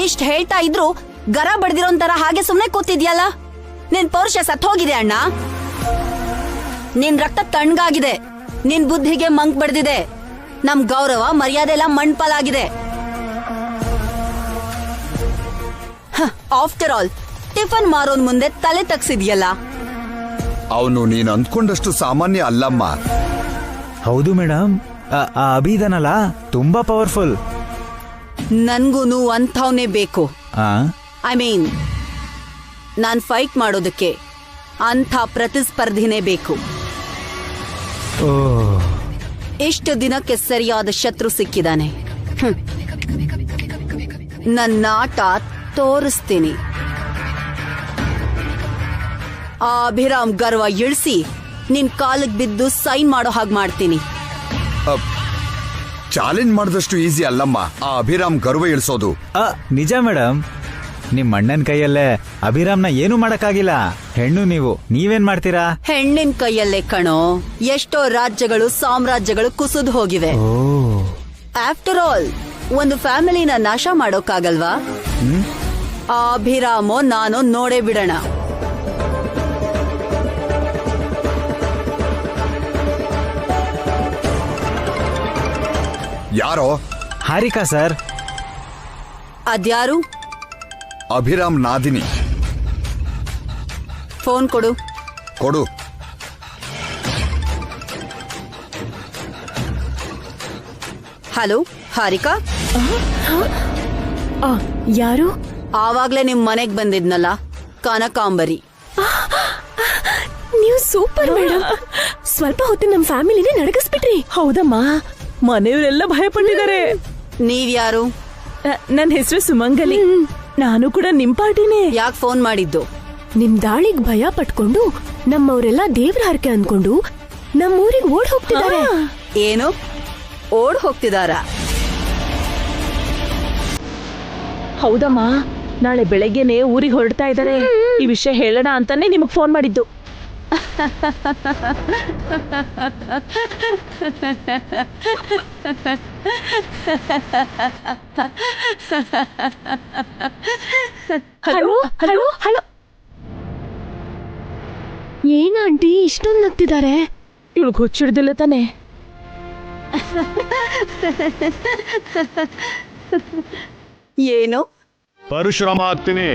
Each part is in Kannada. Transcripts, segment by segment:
ಇಷ್ಟ ಹೇಳ್ತಾ ಇದ್ರು ಗರ ಬಡ್ದಿರೋಂತರ ಹಾಗೆ ಸುಮ್ನೆ ಕೂತಿದ್ಯಲ್ಲ. ನಿನ್ ಪೌರುಷ ಸತ್ ಹೋಗಿದೆ ಅಣ್ಣ. ನಿನ್ ರಕ್ತ ತಣ್ಣಗಾಗಿದೆ, ನಿನ್ ಬುದ್ಧಿಗೆ ಮಂಕ್ ಬಡ್ದಿದೆ, ನಮ್ ಗೌರವ ಮರ್ಯಾದೆ ಎಲ್ಲ ಮಣ್ಪಾಲಾಗಿದೆ. ಆಫ್ಟರ್ ಆಲ್ ಟಿಫನ್ ಮಾರೋನ್ ಮುಂದೆ ತಲೆ ತಗ್ಸಿದ್ಯಲ್ಲ. ಅವನು ನೀನ್ ಅಂದ್ಕೊಂಡಷ್ಟು ಸಾಮಾನ್ಯ ಅಲ್ಲಮ್ಮ. ಹೌದು ಮೇಡಮ್, ಆ ಅಭಿದನಲ್ಲ ತುಂಬಾ ಪವರ್ಫುಲ್. ನನ್ಗೂನು ಅಂಥವ್ನೇ ಬೇಕು. ಐ ಮೀನ್ ನಾನ್ ಫೈಟ್ ಮಾಡೋದಕ್ಕೆ ಅಂಥ ಪ್ರತಿಸ್ಪರ್ಧಿನೇ ಬೇಕು. ಇಷ್ಟು ದಿನಕ್ಕೆ ಸರಿಯಾದ ಶತ್ರು ಸಿಕ್ಕಿದಾನೆ. ನನ್ನ ಆಟ ತೋರಿಸ್ತೀನಿ. ಆ ಅಭಿರಾಮ್ ಗರ್ವ ಇಳಿಸಿ ನಿನ್ ಕಾಲಿಗೆ ಬಿದ್ದು ಸೈನ್ ಮಾಡೋ ಹಾಗೆ ಮಾಡ್ತೀನಿ. ಚಾಲೆಂಜ್ ಮಾಡಿದಷ್ಟು ಈಸಿ ಅಲ್ಲಮ್ಮ ಆ ಅಭಿರಾಮ್ ಗರ್ವ ಇಳಿಸೋದು. ನಿಜ ಮೇಡಮ್, ನಿಮ್ ಅಣ್ಣನ ಕೈಯಲ್ಲೇ ಅಭಿರಾಮ್ನ ಏನು ಮಾಡಕ್ಕಾಗಿಲ್ಲ. ಹೆಣ್ಣು ನೀವು, ನೀವೇನ್ ಮಾಡ್ತೀರಾ? ಹೆಣ್ಣಿನ ಕೈಯಲ್ಲೇ ಕಣೋ ಎಷ್ಟೋ ರಾಜ್ಯಗಳು ಸಾಮ್ರಾಜ್ಯಗಳು ಕುಸಿದು ಹೋಗಿವೆ. ಆಫ್ಟರ್ ಆಲ್ ಒಂದು ಫ್ಯಾಮಿಲಿನ ನಾಶ ಮಾಡೋಕ್ಕಾಗಲ್ವಾ? ಆ ಅಭಿರಾಮೋ ನಾನು ನೋಡೇ ಬಿಡೋಣ. ಯಾರೋ? ಹಾರಿಕಾ ಸರ್. ಅದ್ಯಾರು? ಅಭಿರಾಮ್ ನಾದಿನಿ. ಫೋನ್ ಕೊಡು. ಕೊಡು. ಹಲೋ ಹಾರಿಕಾ. ಯಾರು? ಆವಾಗ್ಲೇ ನಿಮ್ ಮನೆಗ್ ಬಂದಿದ್ನಲ್ಲ, ಕನಕಾಂಬರಿ. ನೀವು ಸೂಪರ್ ಮೇಡಮ್. ಸ್ವಲ್ಪ ಹೊತ್ತು ನಮ್ ಫ್ಯಾಮಿಲಿನೇ ನಡಗಿಸ್ಬಿಟ್ರಿ. ಹೌದಮ್ಮ, ಮನೆಯವರೆಲ್ಲ ಭಯ ಪಟ್ಟಿದ್ದಾರೆ. ನೀವ್ಯಾರು? ನನ್ನ ಹೆಸರು ಸುಮಂಗಲಿ. ನಾನು ಕೂಡ ನಿಮ್ ಪಾರ್ಟಿನೇ. ಯಾಕೆ ಫೋನ್ ಮಾಡಿದ್ದು? ನಿಮ್ ದಾಳಿಗ್ ಭಯ ಪಟ್ಕೊಂಡು ನಮ್ಮವರೆಲ್ಲ ದೇವ್ರ ಹರಕೆ ಅನ್ಕೊಂಡು ನಮ್ಮೂರಿಗೆ ಓಡ್ ಹೋಗ್ತಿದ್ದಾರೆ. ಏನು ಓಡ್ ಹೋಗ್ತಿದಾರ? ಹೌದಮ್ಮ, ನಾಳೆ ಬೆಳಗ್ಗೆನೆ ಊರಿಗೆ ಹೊರಡ್ತಾ ಇದ್ದಾರೆ. ಈ ವಿಷಯ ಹೇಳೋಣ ಅಂತಾನೆ ನಿಮಗ್ ಫೋನ್ ಮಾಡಿದ್ದು. Hello hello hello. ಏನ ಆಂಟಿ ಇಷ್ಟೊಂದು ನಗ್ತಿದ್ದಾರೆ? ಇವಳಿಗೆ ಹುಚ್ಚಿಡ್ದಿಲ್ಲ ತಾನೆ? ಏನು? ಪರಶುರಾಮ ಆಗ್ತೀನಿ.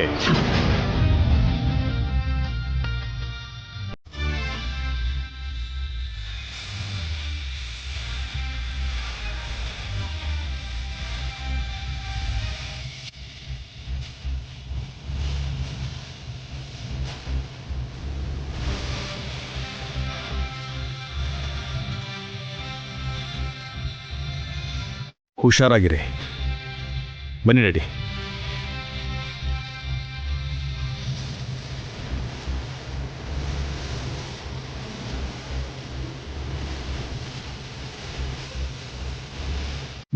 ಹುಷಾರಾಗಿರಿ. ಬನ್ನಿ ರೆಡಿ.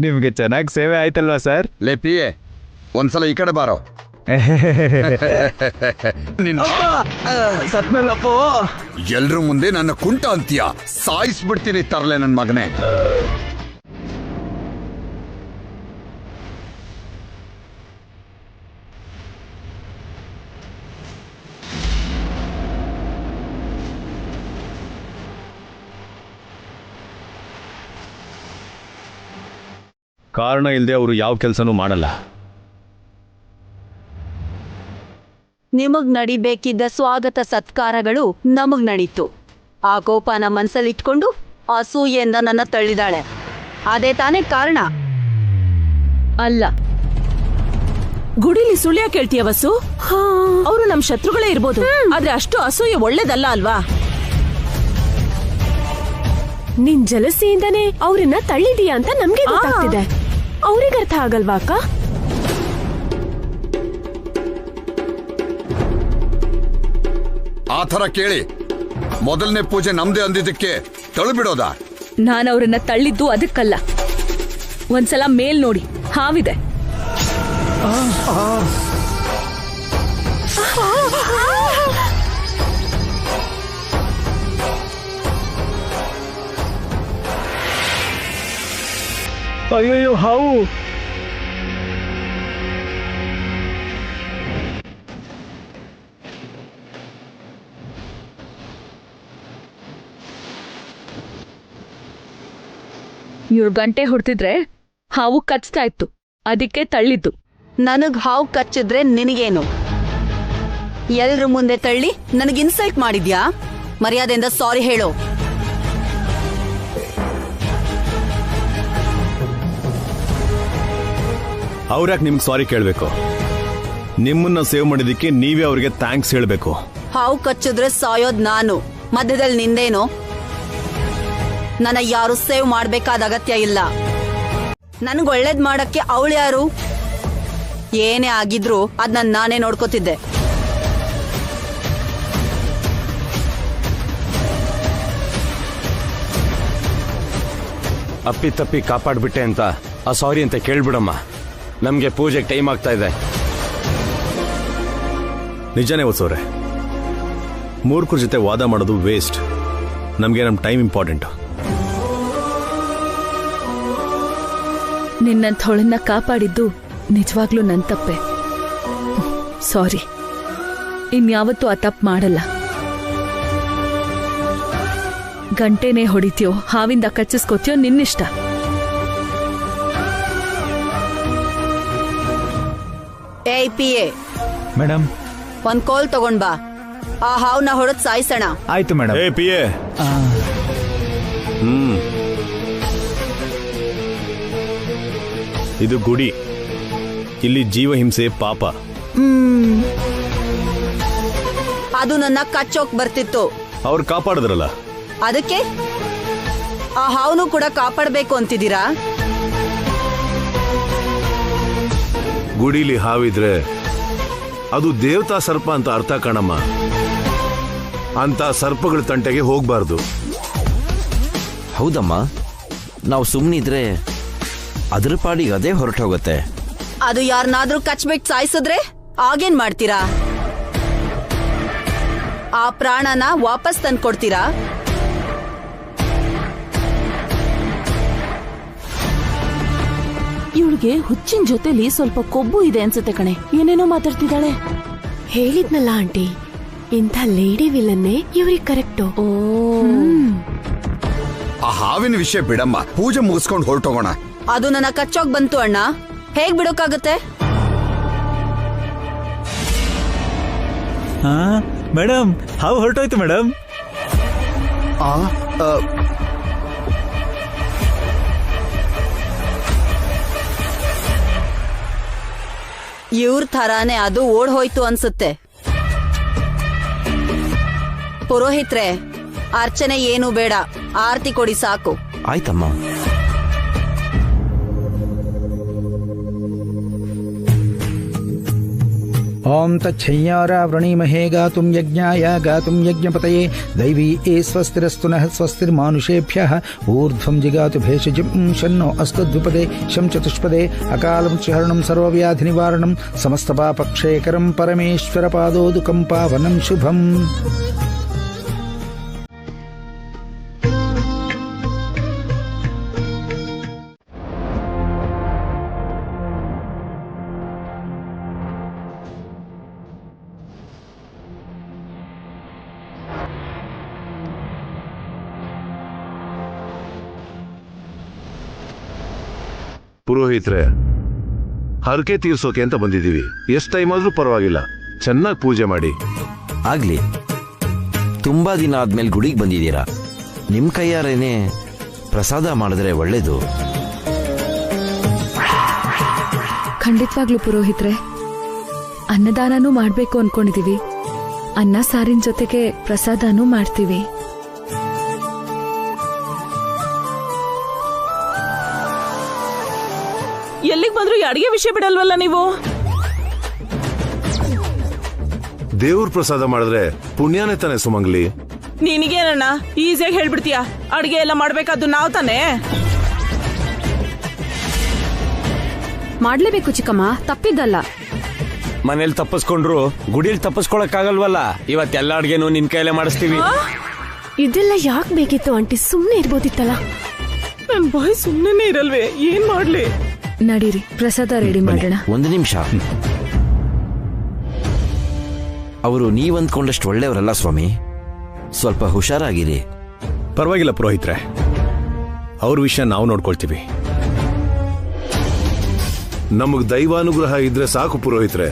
ನಿಮ್ಗೆ ಚೆನ್ನಾಗಿ ಸೇವೆ ಆಯ್ತಲ್ವಾ ಸರ್? ಲೇಪಿಯೇ ಒಂದ್ಸಲ ಈ ಕಡೆ ಬಾರೋ. ಸತ್ಮೇಲಪ್ಪೋ, ಎಲ್ರ ಮುಂದೆ ನನ್ನ ಕುಂಟ ಅಂತೀಯ? ಸಾಯಿಸ್ಬಿಡ್ತೀನಿ ತರ್ಲೆ ನನ್ ಮಗನೇ. ಕಾರಣ ಇಲ್ಲದೆ ಅವರು ಯಾವ ಕೆಲಸನೂ ಮಾಡಲ್ಲ. ನಿಮಗ್ ನಡಿಬೇಕಿದ್ದ ಸ್ವಾಗತ ಸತ್ಕಾರಗಳು ನಮಗ್ ನಡೀತು. ಆ ಕೋಪನ ಮನ್ಸಲ್ಲಿಟ್ಕೊಂಡು ಅಸೂಯೆಯಿಂದ ನನ್ನ ತಳ್ಳಿದಾಳೆ. ಅದೇ ತಾನೇ ಕಾರಣ ಅಲ್ಲ. ಗುಡಿಲಿ ಸುಳ್ಯ ಕೇಳ್ತೀಯ ವಸು? ಅವರು ನಮ್ ಶತ್ರುಗಳೇ ಇರ್ಬೋದು, ಆದ್ರೆ ಅಷ್ಟು ಅಸೂಯೆ ಒಳ್ಳೇದಲ್ಲ ಅಲ್ವಾ? ನಿನ್ ಜಲಸಿಯಿಂದನೇ ಅವ್ರನ್ನ ತಳ್ಳಿದೀಯ ಅಂತ ನಮ್ಗೆ ಗೊತ್ತಾಗ್ತಿದೆ. ಅವ್ರಿಗೆ ಅರ್ಥ ಆಗಲ್ವಾ ಅಕ್ಕ? ಆ ಥರ ಕೇಳಿ ಮೊದಲನೇ ಪೂಜೆ ನಮ್ದೇ ಅಂದಿದ್ದಕ್ಕೆ ತಳ್ಳಿಬಿಡೋದಾ? ನಾನು ಅವ್ರನ್ನ ತಳ್ಳಿದ್ದು ಅದಕ್ಕಲ್ಲ. ಒಂದ್ಸಲ ಮೇಲ್ ನೋಡಿ, ಹಾವಿದೆ. ಅಯ್ಯೋ ಹಾವು. ಇವ್ರು ಗಂಟೆ ಹೊಡ್ತಿದ್ರೆ ಹಾವು ಕಚ್ತಾ ಇತ್ತು, ಅದಕ್ಕೆ ತಳ್ಳಿದ್ದು. ನನಗ್ ಹಾವು ಕಚ್ಚಿದ್ರೆ ನಿನಗೇನು? ಎಲ್ರ ಮುಂದೆ ತಳ್ಳಿ ನನಗ್ ಇನ್ಸಲ್ಟ್ ಮಾಡಿದ್ಯಾ? ಮರ್ಯಾದೆಯಿಂದ ಸಾರಿ ಹೇಳು. ಅವ್ರ್ಯಾಕೆ ನಿಮ್ಗೆ ಸಾರಿ ಕೇಳಬೇಕು? ನಿಮ್ಮನ್ನ ಸೇವ್ ಮಾಡಿದ್ದಕ್ಕೆ ನೀವೇ ಅವ್ರಿಗೆ ಥ್ಯಾಂಕ್ಸ್ ಹೇಳಬೇಕು. ಹಾವು ಕಚ್ಚಿದ್ರೆ ಸಾಯೋದ್ ನಾನು, ಮಧ್ಯದಲ್ಲಿ ನಿಂದೇನು? ನನ್ನ ಯಾರು ಸೇವ್ ಮಾಡ್ಬೇಕಾದ ಅಗತ್ಯ ಇಲ್ಲ. ನನ್ಗ್ ಒಳ್ಳೇದ್ ಮಾಡಕ್ಕೆ ಅವಳು ಯಾರು? ಏನೇ ಆಗಿದ್ರು ಅದ್ನ ನಾನೇ ನೋಡ್ಕೋತಿದ್ದೆ. ಅಪ್ಪಿ ತಪ್ಪಿ ಕಾಪಾಡ್ಬಿಟ್ಟೆ ಅಂತ ಆ ಸಾರಿ ಅಂತ ಕೇಳ್ಬಿಡಮ್ಮ. ನಮ್ಗೆ ಪೂಜೆಗೆ ಟೈಮ್ ಆಗ್ತಾ ಇದೆ. ನಿಜಾನೇ ವತ್ಸವ್ರೆ, ಮೂರ್ಖರ ಜೊತೆ ವಾದ ಮಾಡೋದು ವೇಸ್ಟ್. ನಮ್ಗೆ ನಮ್ಮ ಟೈಮ್ ಇಂಪಾರ್ಟೆಂಟ್. ನಿನ್ನಂಥವಳನ್ನ ಕಾಪಾಡಿದ್ದು ನಿಜವಾಗ್ಲೂ ನನ್ ತಪ್ಪೆ. ಸಾರಿ, ಇನ್ಯಾವತ್ತೂ ಆ ತಪ್ಪು ಮಾಡಲ್ಲ. ಗಂಟೆನೇ ಹೊಡಿತೀಯೋ ಹಾವಿಂದ ಕಚ್ಚಿಸ್ಕೋತೀಯೋ ನಿನ್ನಿಷ್ಟ. ಏಯ್ PA, ಮೇಡಮ್. ಒಂದ್ ಕೋಲ್ ತಗೊಂಡ್ ಬಾ. ಆ ಹಾವ್ನ ಹೊಡೆದ್ ಸಾಯಿಸೋಣ. ಆಯ್ತು ಮೇಡಮ್. ಏ PA, ಇದು ಗುಡಿ. ಇಲ್ಲಿ ಜೀವಹಿಂಸೆ ಪಾಪ. ಅದು ನನ್ನ ಕಚ್ಚೋಕ್ ಬರ್ತಿತ್ತು. ಅವ್ರು ಕಾಪಾಡಿದ್ರಲ್ಲ. ಅದಕ್ಕೆ ಆ ಹಾವ್ನು ಕೂಡ ಕಾಪಾಡ್ಬೇಕು ಅಂತಿದ್ದೀರಾ? ಗುಡಿಲಿ ಹಾವಿದ್ರೆ ಅದು ದೇವತಾ ಸರ್ಪ ಅಂತ ಅರ್ಥ ಕಣಮ್ಮ. ಅಂತ ಸರ್ಪಗಳ ತಂಟೆಗೆ ಹೋಗ್ಬಾರ್ದು. ಹೌದಮ್ಮ, ನಾವು ಸುಮ್ಮನಿದ್ರೆ ಅದ್ರ ಪಾಡಿಗೆ ಅದೇ ಹೊರಟೋಗತ್ತೆ. ಅದು ಯಾರನ್ನಾದ್ರೂ ಕಚ್ಬಿಟ್ಟು ಸಾಯಿಸಿದ್ರೆ ಆಗೇನ್ ಮಾಡ್ತೀರಾ? ಆ ಪ್ರಾಣನ ವಾಪಸ್ ತಂದು ಕೊಡ್ತೀರಾ? ಇವಳಿಗೆ ಹುಚ್ಚಿನ ಜೊತೆಲಿ ಸ್ವಲ್ಪ ಕೊಬ್ಬು ಇದೆ ಅನ್ಸುತ್ತೆ ಕಣೆ. ಏನೇನೋ ಮಾತಾಡ್ತಿದ್ದಾಳೆ. ಹೇಳಿದ್ನಲ್ಲ ಆಂಟಿ, ಇಂಥ ಲೇಡಿ ವಿಲನ್ನೇ ಇವ್ರಿಗೆ ಕರೆಕ್ಟು. ಆ ಹಾವಿನ ವಿಷಯ ಬಿಡಮ್ಮ, ಪೂಜೆ ಮುಗಿಸ್ಕೊಂಡು ಹೊರಟೋಗೋಣ. ಅದು ನನ್ನ ಕಚ್ಚೋಕ್ ಬಂತು ಅಣ್ಣ, ಹೇಗ್ ಬಿಡೋಕ್ಕಾಗತ್ತೆ? ಮೇಡಮ್, ಹಾವು ಹೊರಟೋಯ್ತು ಮೇಡಮ್. ಇವ್ರ ಥರಾನೇ ಅದು ಓಡ್ ಹೋಯ್ತು ಅನ್ಸುತ್ತೆ. ಪುರೋಹಿತ್ರೆ, ಅರ್ಚನೆ ಏನು ಬೇಡ, ಆರತಿ ಕೊಡಿ ಸಾಕು. ಆಯ್ತಮ್ಮ. ಓಂ ತಚ್ಛಯ್ಯಾರಾ ವೃಣೀಮಹೇ ಗಾತುಂ ಯಜ್ಞಾಯ ಗಾತುಂ ಯಜ್ಞಪತಯೇ ದೈವೀ ಸ್ವಸ್ತಿರಸ್ತು ನಃ ಸ್ವಸ್ತಿರ್ಮಾನುಷೇಭ್ಯಃ ಊರ್ಧ್ವಂ ಜಿಗಾತು ಭೇಷಜಂ ಶನ್ನೋ ಅಸ್ತು ದ್ವಿಪದೇ ಶಂ ಚತುಷ್ಪದೇ ಅಕಾಲಮೃತ್ಯುಹರಣಂ ಸರ್ವವ್ಯಾಧಿನಿವಾರಣಂ ಸಮಸ್ತಪಾಪಕ್ಷೇಕರಂ ಪರಮೇಶ್ವರ ಪಾದೋದುಕಂ ಪಾವನಂ ಶುಭಂ. ಪುರೋಹಿತ್ರೆ, ಹರಕೆ ತೀರ್ಸೋಕೆ ಅಂತ ಬಂದಿದ್ದೀವಿ. ಎಷ್ಟು ಟೈಮ್ ಆದ್ರೂ ಪರವಾಗಿಲ್ಲ, ಚೆನ್ನಾಗಿ ಪೂಜೆ ಮಾಡಿ. ಆಗ್ಲಿ. ತುಂಬಾ ದಿನ ಆದ್ಮೇಲೆ ಗುಡಿಗೆ ಬಂದಿದ್ದೀರಾ, ನಿಮ್ ಕೈಯಾರೇನೆ ಪ್ರಸಾದ ಮಾಡಿದ್ರೆ ಒಳ್ಳೇದು. ಖಂಡಿತವಾಗ್ಲೂ ಪುರೋಹಿತ್ರೆ, ಅನ್ನದಾನನೂ ಮಾಡ್ಬೇಕು ಅನ್ಕೊಂಡಿದೀವಿ. ಅನ್ನ ಸಾರಿನ ಜೊತೆಗೆ ಪ್ರಸಾದನೂ ಮಾಡ್ತೀವಿ. ಎಲ್ಲಿಗೆ ಬಂದ್ರು ಈ ಅಡಿಗೆ ವಿಷಯ ಬಿಡಲ್ವಲ್ಲ ನೀವು? ದೇವ್ರ ಪ್ರಸಾದ ಮಾಡಿದ್ರೆ ಪುಣ್ಯನೇ ತಾನೆ ಸುಮಂಗ್ಲಿ. ನಿನಗೇನಣ್ಣ ಈಸಿಯಾಗಿ ಹೇಳ್ಬಿಡ್ತೀಯ? ಅಡಿಗೆ ಎಲ್ಲ ಮಾಡ್ಬೇಕಾದ್ದು ನಾವ್ ತಾನೇ. ಮಾಡ್ಲೇಬೇಕು ಚಿಕ್ಕಮ್ಮ, ತಪ್ಪಿದ್ದಲ್ಲ. ಮನೇಲಿ ತಪ್ಪಿಸ್ಕೊಂಡ್ರು ಗುಡಿಯಲ್ಲಿ ತಪ್ಪಿಸ್ಕೊಳಕ್ಕಾಗಲ್ವಲ್ಲ. ಇವತ್ತೆಲ್ಲ ಅಡ್ಗೆನೂ ನಿನ್ ಕೈಲೇ ಮಾಡಿಸ್ತೀವಿ. ಇದೆಲ್ಲ ಯಾಕೆ ಬೇಕಿತ್ತು ಆಂಟಿ? ಸುಮ್ನೆ ಇರ್ಬೋದಿತ್ತಲ್ಲ. ನನ್ ಬಾಯ್ ಸುಮ್ಮನೆ ಇರಲ್ವೇ? ಏನ್ ಮಾಡ್ಲಿ? ನಡೀರಿ, ಪ್ರಸಾದ ರೆಡಿ ಮಾಡೋಣ. ಒಂದು ನಿಮಿಷ. ಅವರು ನೀವಂದ್ಕೊಂಡಷ್ಟು ಒಳ್ಳೆಯವರಲ್ಲ ಸ್ವಾಮಿ, ಸ್ವಲ್ಪ ಹುಷಾರಾಗಿರಿ. ಪರವಾಗಿಲ್ಲ ಪುರೋಹಿತ್ರೆ, ಅವ್ರ ವಿಷಯ ನಾವು ನೋಡ್ಕೊಳ್ತೀವಿ. ನಮಗ್ ದೈವಾನುಗ್ರಹ ಇದ್ರೆ ಸಾಕು ಪುರೋಹಿತ್ರೆ,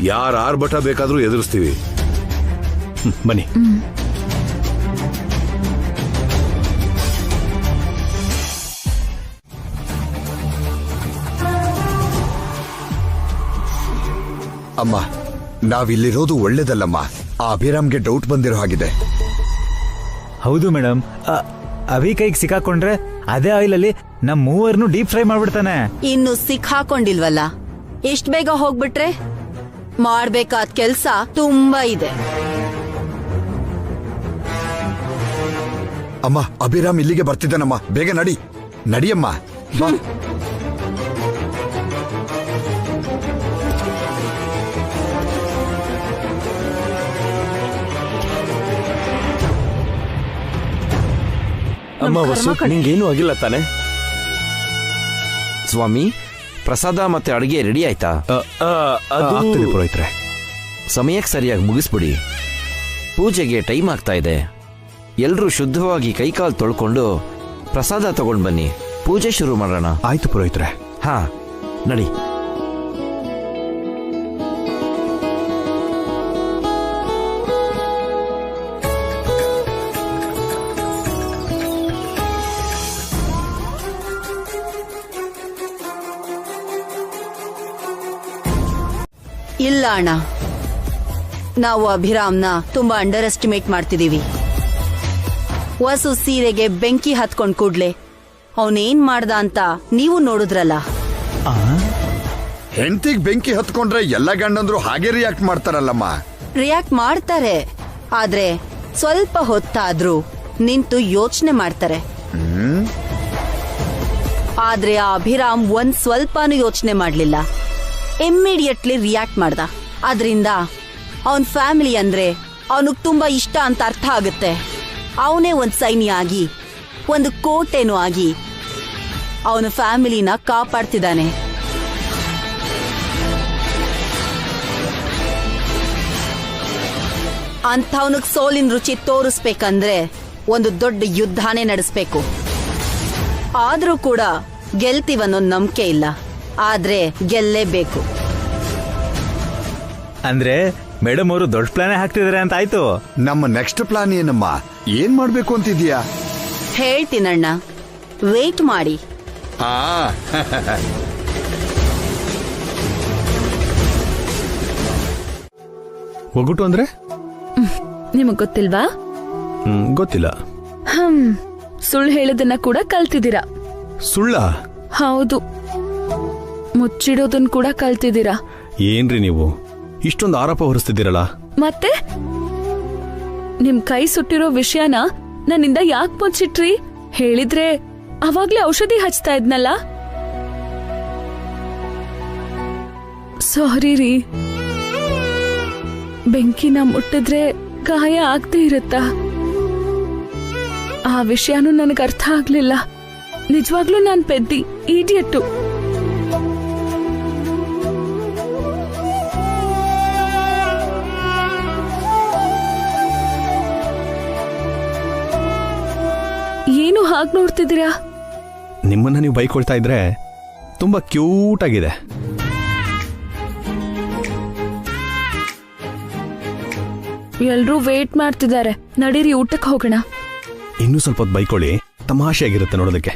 ಯಾರ ಆರ್ಭಟ ಬೇಕಾದ್ರೂ ಎದುರಿಸ್ತೀವಿ. ಬನ್ನಿ. ಅಮ್ಮ, ನಾವಿಲ್ಲಿರೋದು ಒಳ್ಳೇದಲ್ಲಮ್ಮ. ಆ ಅಭಿರಾಮ್ಗೆ ಡೌಟ್ ಬಂದಿರೋ ಹಾಗಿದೆ. ಹೌದು ಮೇಡಮ್, ಅಭಿ ಕೈಗೆ ಸಿಕ್ಕಾಕೊಂಡ್ರೆ ಅದೇ ಆಯಿಲ್ ಅಲ್ಲಿ ನಮ್ ಮೂವರ್ನು ಡೀಪ್ ಫ್ರೈ ಮಾಡ್ಬಿಡ್ತಾನೆ. ಇನ್ನು ಸಿಕ್ಕಾಕೊಂಡಿಲ್ವಲ್ಲ, ಇಷ್ಟ ಬೇಗ ಹೋಗ್ಬಿಟ್ರೆ ಮಾಡ್ಬೇಕಾದ ಕೆಲ್ಸ ತುಂಬಾ ಇದೆ. ಅಮ್ಮ, ಅಭಿರಾಮ್ ಇಲ್ಲಿಗೆ ಬರ್ತಿದ್ದಾನಮ್ಮ, ಬೇಗ ನಡಿ. ನಡಿಯಮ್ಮ, ಬಾ. ಅಮ್ಮ ವಸು, ನಿಂಗೇನು ಆಗಿಲ್ಲ ತಾನೆ? ಸ್ವಾಮಿ, ಪ್ರಸಾದ ಮತ್ತೆ ಅಡಿಗೆ ರೆಡಿ ಆಯ್ತಾ? ಆಗ್ತದೆ ಪುರೋಹಿತ್ರೆ. ಸಮಯಕ್ಕೆ ಸರಿಯಾಗಿ ಮುಗಿಸ್ಬಿಡಿ. ಪೂಜೆಗೆ ಟೈಮ್ ಆಗ್ತಾ ಇದೆ. ಎಲ್ರೂ ಶುದ್ಧವಾಗಿ ಕೈಕಾಲು ತೊಳ್ಕೊಂಡು ಪ್ರಸಾದ ತಗೊಂಡು ಬನ್ನಿ. ಪೂಜೆ ಶುರು ಮಾಡೋಣ. ಆಯ್ತು ಪುರೋಹಿತ್ರೆ. ಹಾ, ನಡಿ. ಇಲ್ಲ ಅಣ್ಣ, ನಾವು ಅಭಿರಾಮ್ನ ತುಂಬಾ ಅಂಡರ್ ಎಸ್ಟಿಮೇಟ್ ಮಾಡ್ತಿದೀವಿ. ವಸು ಸೀರೆಗೆ ಬೆಂಕಿ ಹತ್ಕೊಂಡ್ ಕೂಡ್ಲೆ ಅವನೇನ್ ಮಾಡ್ದ ಅಂತ ನೀವು ನೋಡಿದ್ರಲ್ಲ. ಹೆಂಡತಿಗ್ ಬೆಂಕಿ ಹತ್ಕೊಂಡ್ರೆ ಎಲ್ಲ ಗಂಡಂದ್ರು ಹಾಗೆ ರಿಯಾಕ್ಟ್ ಮಾಡ್ತಾರಲ್ಲಮ್ಮ. ರಿಯಾಕ್ಟ್ ಮಾಡ್ತಾರೆ, ಆದ್ರೆ ಸ್ವಲ್ಪ ಹೊತ್ತಾದ್ರೂ ನಿಂತು ಯೋಚನೆ ಮಾಡ್ತಾರೆ. ಆದ್ರೆ ಆ ಅಭಿರಾಮ್ ಒಂದ್ ಸ್ವಲ್ಪನೂ ಯೋಚನೆ ಮಾಡ್ಲಿಲ್ಲ. ಇಮ್ಮಿಡಿಯೇಟ್ಲಿ ರಿಯಾಕ್ಟ್ ಮಾಡ್ದ. ಆದ್ರಿಂದ ಅವನ್ ಫ್ಯಾಮಿಲಿ ಅಂದ್ರೆ ಅವನಿಗೆ ತುಂಬಾ ಇಷ್ಟ ಅಂತ ಅರ್ಥ ಆಗುತ್ತೆ. ಅವನೇ ಒಂದ್ ಸೈನ್ಯ ಆಗಿ, ಒಂದು ಕೋಟೆನೂ ಆಗಿ ಅವನ ಫ್ಯಾಮಿಲಿನ ಕಾಪಾಡ್ತಿದ್ದಾನೆ. ಅಂಥವನಿಗೆ ಸೋಲಿನ ರುಚಿ ತೋರಿಸ್ಬೇಕಂದ್ರೆ ಒಂದು ದೊಡ್ಡ ಯುದ್ಧನೇ ನಡೆಸ್ಬೇಕು. ಆದ್ರೂ ಕೂಡ ಗೆಲ್ತೀವನ್ನೋ ನಂಬಿಕೆ ಇಲ್ಲ, ಆದ್ರೆ ಗೆಲ್ಲೇಬೇಕು. ಅಂದ್ರೆ ಮೇಡಮ್ ಅವರು ದೊಡ್ಡ ಪ್ಲಾನೇ ಹಾಕ್ತಿದಾರೆ ಅಂತ ಆಯ್ತು. ನಮ್ಮ ನೆಕ್ಸ್ಟ್ ಪ್ಲಾನ್ ಏನಮ್ಮ? ಏನ್ ಮಾಡ್ಬೇಕು ಅಂತಿದ್ಯಾ? ಹೇಳ್ತೀನಣ್ಣ, ವೇಟ್ ಮಾಡಿ. ಒಗಟು ಅಂದ್ರೆ ನಿಮಗ್ ಗೊತ್ತಿಲ್ವಾ? ಗೊತ್ತಿಲ್ಲ. ಸುಳ್ಳು ಹೇಳೋದನ್ನ ಕೂಡ ಕಲ್ತಿದ್ದೀರಾ. ಸುಳ್ಳ? ಹೌದು. ಮುಚ್ಚಿಡೋದನ್ನ ಕೂಡ ಕಲ್ತಿದ್ದೀರಾ. ಏನ್ರಿ ನೀವು ಇಷ್ಟೊಂದು ಆರೋಪ ಹೊರಿಸ್ತಿದ್ದೀರಲ್ಲ? ಮತ್ತೆ ನಿಮ್ ಕೈ ಸುಟ್ಟಿರೋ ವಿಷಯನ ನನ್ನಿಂದ ಯಾಕೆ ಮುಚ್ಚಿಟ್ರಿ? ಹೇಳಿದ್ರೆ ಅವಾಗ್ಲೇ ಔಷಧಿ ಹಚ್ತಾ ಇದ್ನಲ್ಲ. ಸಾರಿ ರೀ. ಬೆಂಕಿನ ಮುಟ್ಟಿದ್ರೆ ಗಾಯ ಆಗದೆ ಇರುತ್ತಾ? ಆ ವಿಷಯನೂ ನನಗೆ ಅರ್ಥ ಆಗ್ಲಿಲ್ಲ. ನಿಜವಾಗ್ಲೂ ನಾನ್ ಪೆದ್ದಿ, ಈಡಿಯಟ್ಟು. ಏನು ಹಾಗೆ ನೋಡ್ತಿದ್ದೀರಾ? ನಿಮ್ಮನ್ನ ನೀವು ಬೈಕೊಳ್ತಾ ಇದ್ರೆ ತುಂಬಾ ಕ್ಯೂಟ್ ಆಗಿದೆ. ಎಲ್ರೂ ವೇಟ್ ಮಾಡ್ತಿದ್ದಾರೆ. ನಡೀರಿ, ಊಟಕ್ಕೆ ಹೋಗೋಣ. ಇನ್ನೂ ಸ್ವಲ್ಪ ಹೊತ್ತು ಬೈಕೊಳ್ಳಿ, ತಮಾಷೆಯಾಗಿರುತ್ತೆ ನೋಡೋದಕ್ಕೆ.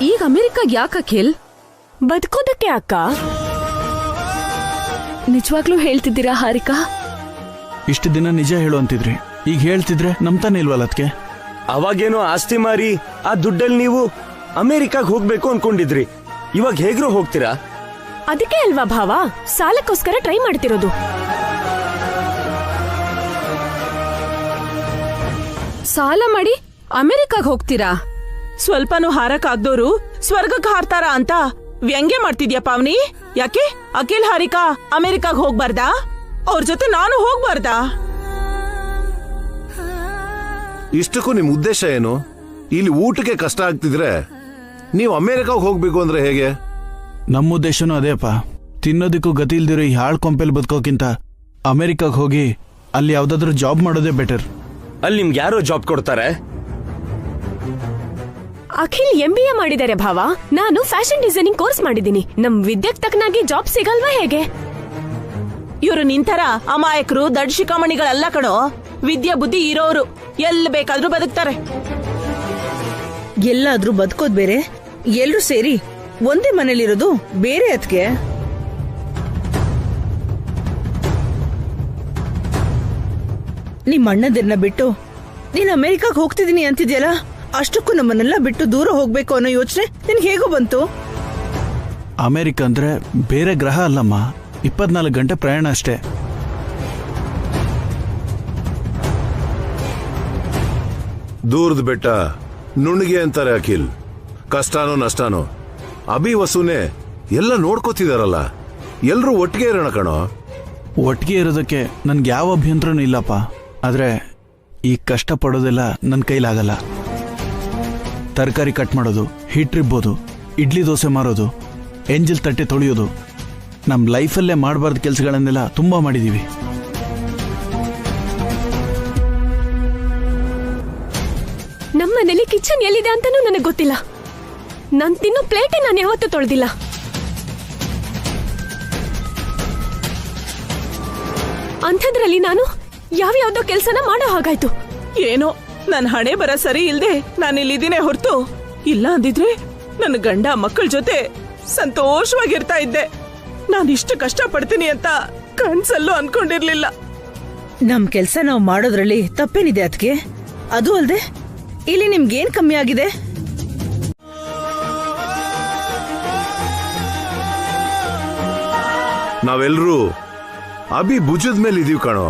ಈಗ ಅಮೆರಿಕಾಗ್ ಯಾಕ ಅಖಿಲ್? ಬದುಕೋದಕ್ಕೆ ಅಕ್ಕ. ನಿಜವಾಗ್ಲೂ ಹೇಳ್ತಿದ್ದೀರಾ ಹಾರಿಕಾ? ಇಷ್ಟು ದಿನ ನಿಜ ಹೇಳು ಅಂತಿದ್ರಿ, ಈಗ ಹೇಳ್ತಿದ್ರೆ ನಂಬ್ತಾನೆ ಇಲ್ವಲ್ಲ ಅದಕ್ಕೆ. ಅವಾಗೇನೋ ಆಸ್ತಿ ಮಾರಿ ಆ ದುಡ್ಡಲ್ಲಿ ನೀವು ಅಮೆರಿಕಾಗ್ ಹೋಗ್ಬೇಕು ಅನ್ಕೊಂಡಿದ್ರಿ. ಇವಾಗ ಹೇಗ್ರೂ ಹೋಗ್ತೀರಾ? ಅದಕ್ಕೆ ಅಲ್ವಾ ಭಾವ ಸಾಲಕ್ಕೋಸ್ಕರ ಟ್ರೈ ಮಾಡ್ತಿರೋದು. ಸಾಲ ಮಾಡಿ ಅಮೆರಿಕಾಗ್ ಹೋಗ್ತೀರಾ? ಸ್ವಲ್ಪನೂ ಹಾರಕ್ಕಾಗ್ದೋರು ಸ್ವರ್ಗಕ್ಕೆ ಹಾರ್ತಾರ ಅಂತ ವ್ಯಂಗ್ಯ ಮಾಡ್ತಿದ್ಯಾ ಪಾವನಿ? ಯಾಕೆ ಅಖಿಲ್ ಹಾರಿಕಾ ಅಮೆರಿಕಾಗ್ ಹೋಗ್ಬಾರ್ದಾ? ಅವ್ರ ಜೊತೆ ನಾನು ಹೋಗ್ಬಾರ್ದಾ? ಇಷ್ಟಕ್ಕೂ ನಿಮ್ ಉದ್ದೇಶ ಏನು? ಇಲ್ಲಿ ಊಟಕ್ಕೆ ಕಷ್ಟ ಆಗ್ತಿದ್ರೆ ನೀವು ಅಮೆರಿಕಾಗ್ ಹೋಗ್ಬೇಕು ಅಂದ್ರೆ ಹೇಗೆ? ನಮ್ಮ ಉದ್ದೇಶನೂ ಅದೇಪ್ಪ. ತಿನ್ನೋದಕ್ಕೂ ಗತಿ ಇಲ್ದಿರೋ ಈ ಹಾಳ್ ಕೊಂಪೆಲ್ ಬದುಕೋಕ್ಕಿಂತ ಅಮೆರಿಕಾಗ್ ಹೋಗಿ ಅಲ್ಲಿ ಯಾವ್ದಾದ್ರು ಜಾಬ್ ಮಾಡೋದೇ ಬೆಟರ್. ಅಲ್ಲಿ ನಿಮ್ಗೆ ಯಾರೋ ಜಾಬ್ ಕೊಡ್ತಾರೆ? ಅಖಿಲ್ MBA ಮಾಡಿದ್ದಾರೆ ಭಾವ. ನಾನು ಫ್ಯಾಷನ್ ಡಿಸೈನಿಂಗ್ ಕೋರ್ಸ್ ಮಾಡಿದ್ದೀನಿ. ನಮ್ ವಿದ್ಯೆಗೆ ತಕ್ಕನಾಗಿ ಜಾಬ್ ಸಿಗಲ್ವಾ ಹೇಗೆ? ಇವರು ನಿಂತರ ಅಮಾಯಕರು ದಡ್ ಶಿಖಾಮಣಿಗಳಲ್ಲ ಕಣೋ. ವಿದ್ಯಾ ಬುದ್ಧಿ ಇರೋರು ಎಲ್ಲಿ ಬೇಕಾದ್ರೂ ಬದುಕ್ತಾರೆ. ಎಲ್ಲಾದ್ರೂ ಬದುಕೋದ್ ಬೇರೆ, ಎಲ್ರೂ ಸೇರಿ ಒಂದೇ ಮನೇಲಿರೋದು ಬೇರೆ. ಅದಕ್ಕೆ ನಿಮ್ ಅಣ್ಣದಿರ್ನ ಬಿಟ್ಟು ನೀನ್ ಅಮೆರಿಕಾಗ್ ಹೋಗ್ತಿದೀನಿ ಅಂತಿದ್ಯಲ್ಲ, ಅಷ್ಟಕ್ಕೂ ನಮ್ಮನ್ನೆಲ್ಲ ಬಿಟ್ಟು ದೂರ ಹೋಗ್ಬೇಕು ಅನ್ನೋ ಯೋಚನೆ ನಿನ್ಗೆ ಹೇಗೋ ಬಂತು? ಅಮೆರಿಕ ಅಂದ್ರೆ ಬೇರೆ ಗ್ರಹ ಅಲ್ಲಮ್ಮ, 24 ಗಂಟೆ ಪ್ರಯಾಣ ಅಷ್ಟೇ. ದೂರದ ಬೆಟ್ಟ ನುಣ್ಣಿಗೆ ಅಂತಾರೆ ಅಖಿಲ್. ಕಷ್ಟನೋ ನಷ್ಟನೋ ಅಭಿ ವಸುನೆ ಎಲ್ಲ ನೋಡ್ಕೋತಿದಾರಲ್ಲ, ಎಲ್ರೂ ಒಟ್ಟಿಗೆ ಇರೋಣ ಕಣೋ. ಒಟ್ಟಿಗೆ ಇರೋದಕ್ಕೆ ನನ್ಗೆ ಯಾವ ಅಭ್ಯಂತರನೂ ಇಲ್ಲಪ್ಪ. ಆದ್ರೆ ಈ ಕಷ್ಟ ಪಡೋದೆಲ್ಲ ನನ್ನ ಕೈಲಾಗಲ್ಲ. ತರಕಾರಿ ಕಟ್ ಮಾಡೋದು, ಹಿಟ್ ರಿಬ್ಬೋದು, ಇಡ್ಲಿ ದೋಸೆ ಮಾರೋದು, ಎಂಜಲ್ ತಟ್ಟೆ ತೊಳೆಯೋದು, ನಮ್ಮ ಲೈಫಲ್ಲೇ ಮಾಡಬಾರ್ದು ಕೆಲಸಗಳನ್ನೆಲ್ಲ ತುಂಬಾ ಮಾಡಿದೀವಿ. ನಮ್ಮನೇಲಿ ಕಿಚನ್ ಎಲ್ಲಿದೆ ಅಂತಾನೂ ನನಗೆ ಗೊತ್ತಿಲ್ಲ. ನಾನ್ ತಿನ್ನೋ ಪ್ಲೇಟೇ ನಾನು ಯಾವತ್ತೂ ತೊಳೆದಿಲ್ಲ. ಅಂಥದ್ರಲ್ಲಿ ನಾನು ಯಾವ್ಯಾವ್ದೋ ಕೆಲ್ಸನ ಮಾಡೋ ಹಾಗಾಯ್ತು. ಏನೋ ನನ್ ಹಣೆ ಬರ ಸರಿ ಇಲ್ದೆ ನಾನಿಲ್ಲಿದ್ದೀನಿ ಹೊರತು, ಇಲ್ಲ ಅಂದಿದ್ರೆ ನನ್ನ ಗಂಡ ಮಕ್ಕಳ ಜೊತೆ ಸಂತೋಷವಾಗಿರ್ತಾ ಇದ್ದೆ. ನಾನಿಷ್ಟು ಕಷ್ಟ ಪಡ್ತೀನಿ ಅಂತ ಕನ್ಸಲ್ಲೂ ಅನ್ಕೊಂಡಿರ್ಲಿಲ್ಲ. ನಮ್ ಕೆಲ್ಸ ನಾವ್ ಮಾಡೋದ್ರಲ್ಲಿ ತಪ್ಪೇನಿದೆ ಅದಕ್ಕೆ? ಅದು ಅಲ್ದೆ ಇಲ್ಲಿ ನಿಮ್ಗೇನ್ ಕಮ್ಮಿ ಆಗಿದೆ? ನಾವೆಲ್ಲರೂ ಅಭಿ ಭುಜದ ಮೇಲೆ ಇದೀವಿ ಕಣೋ.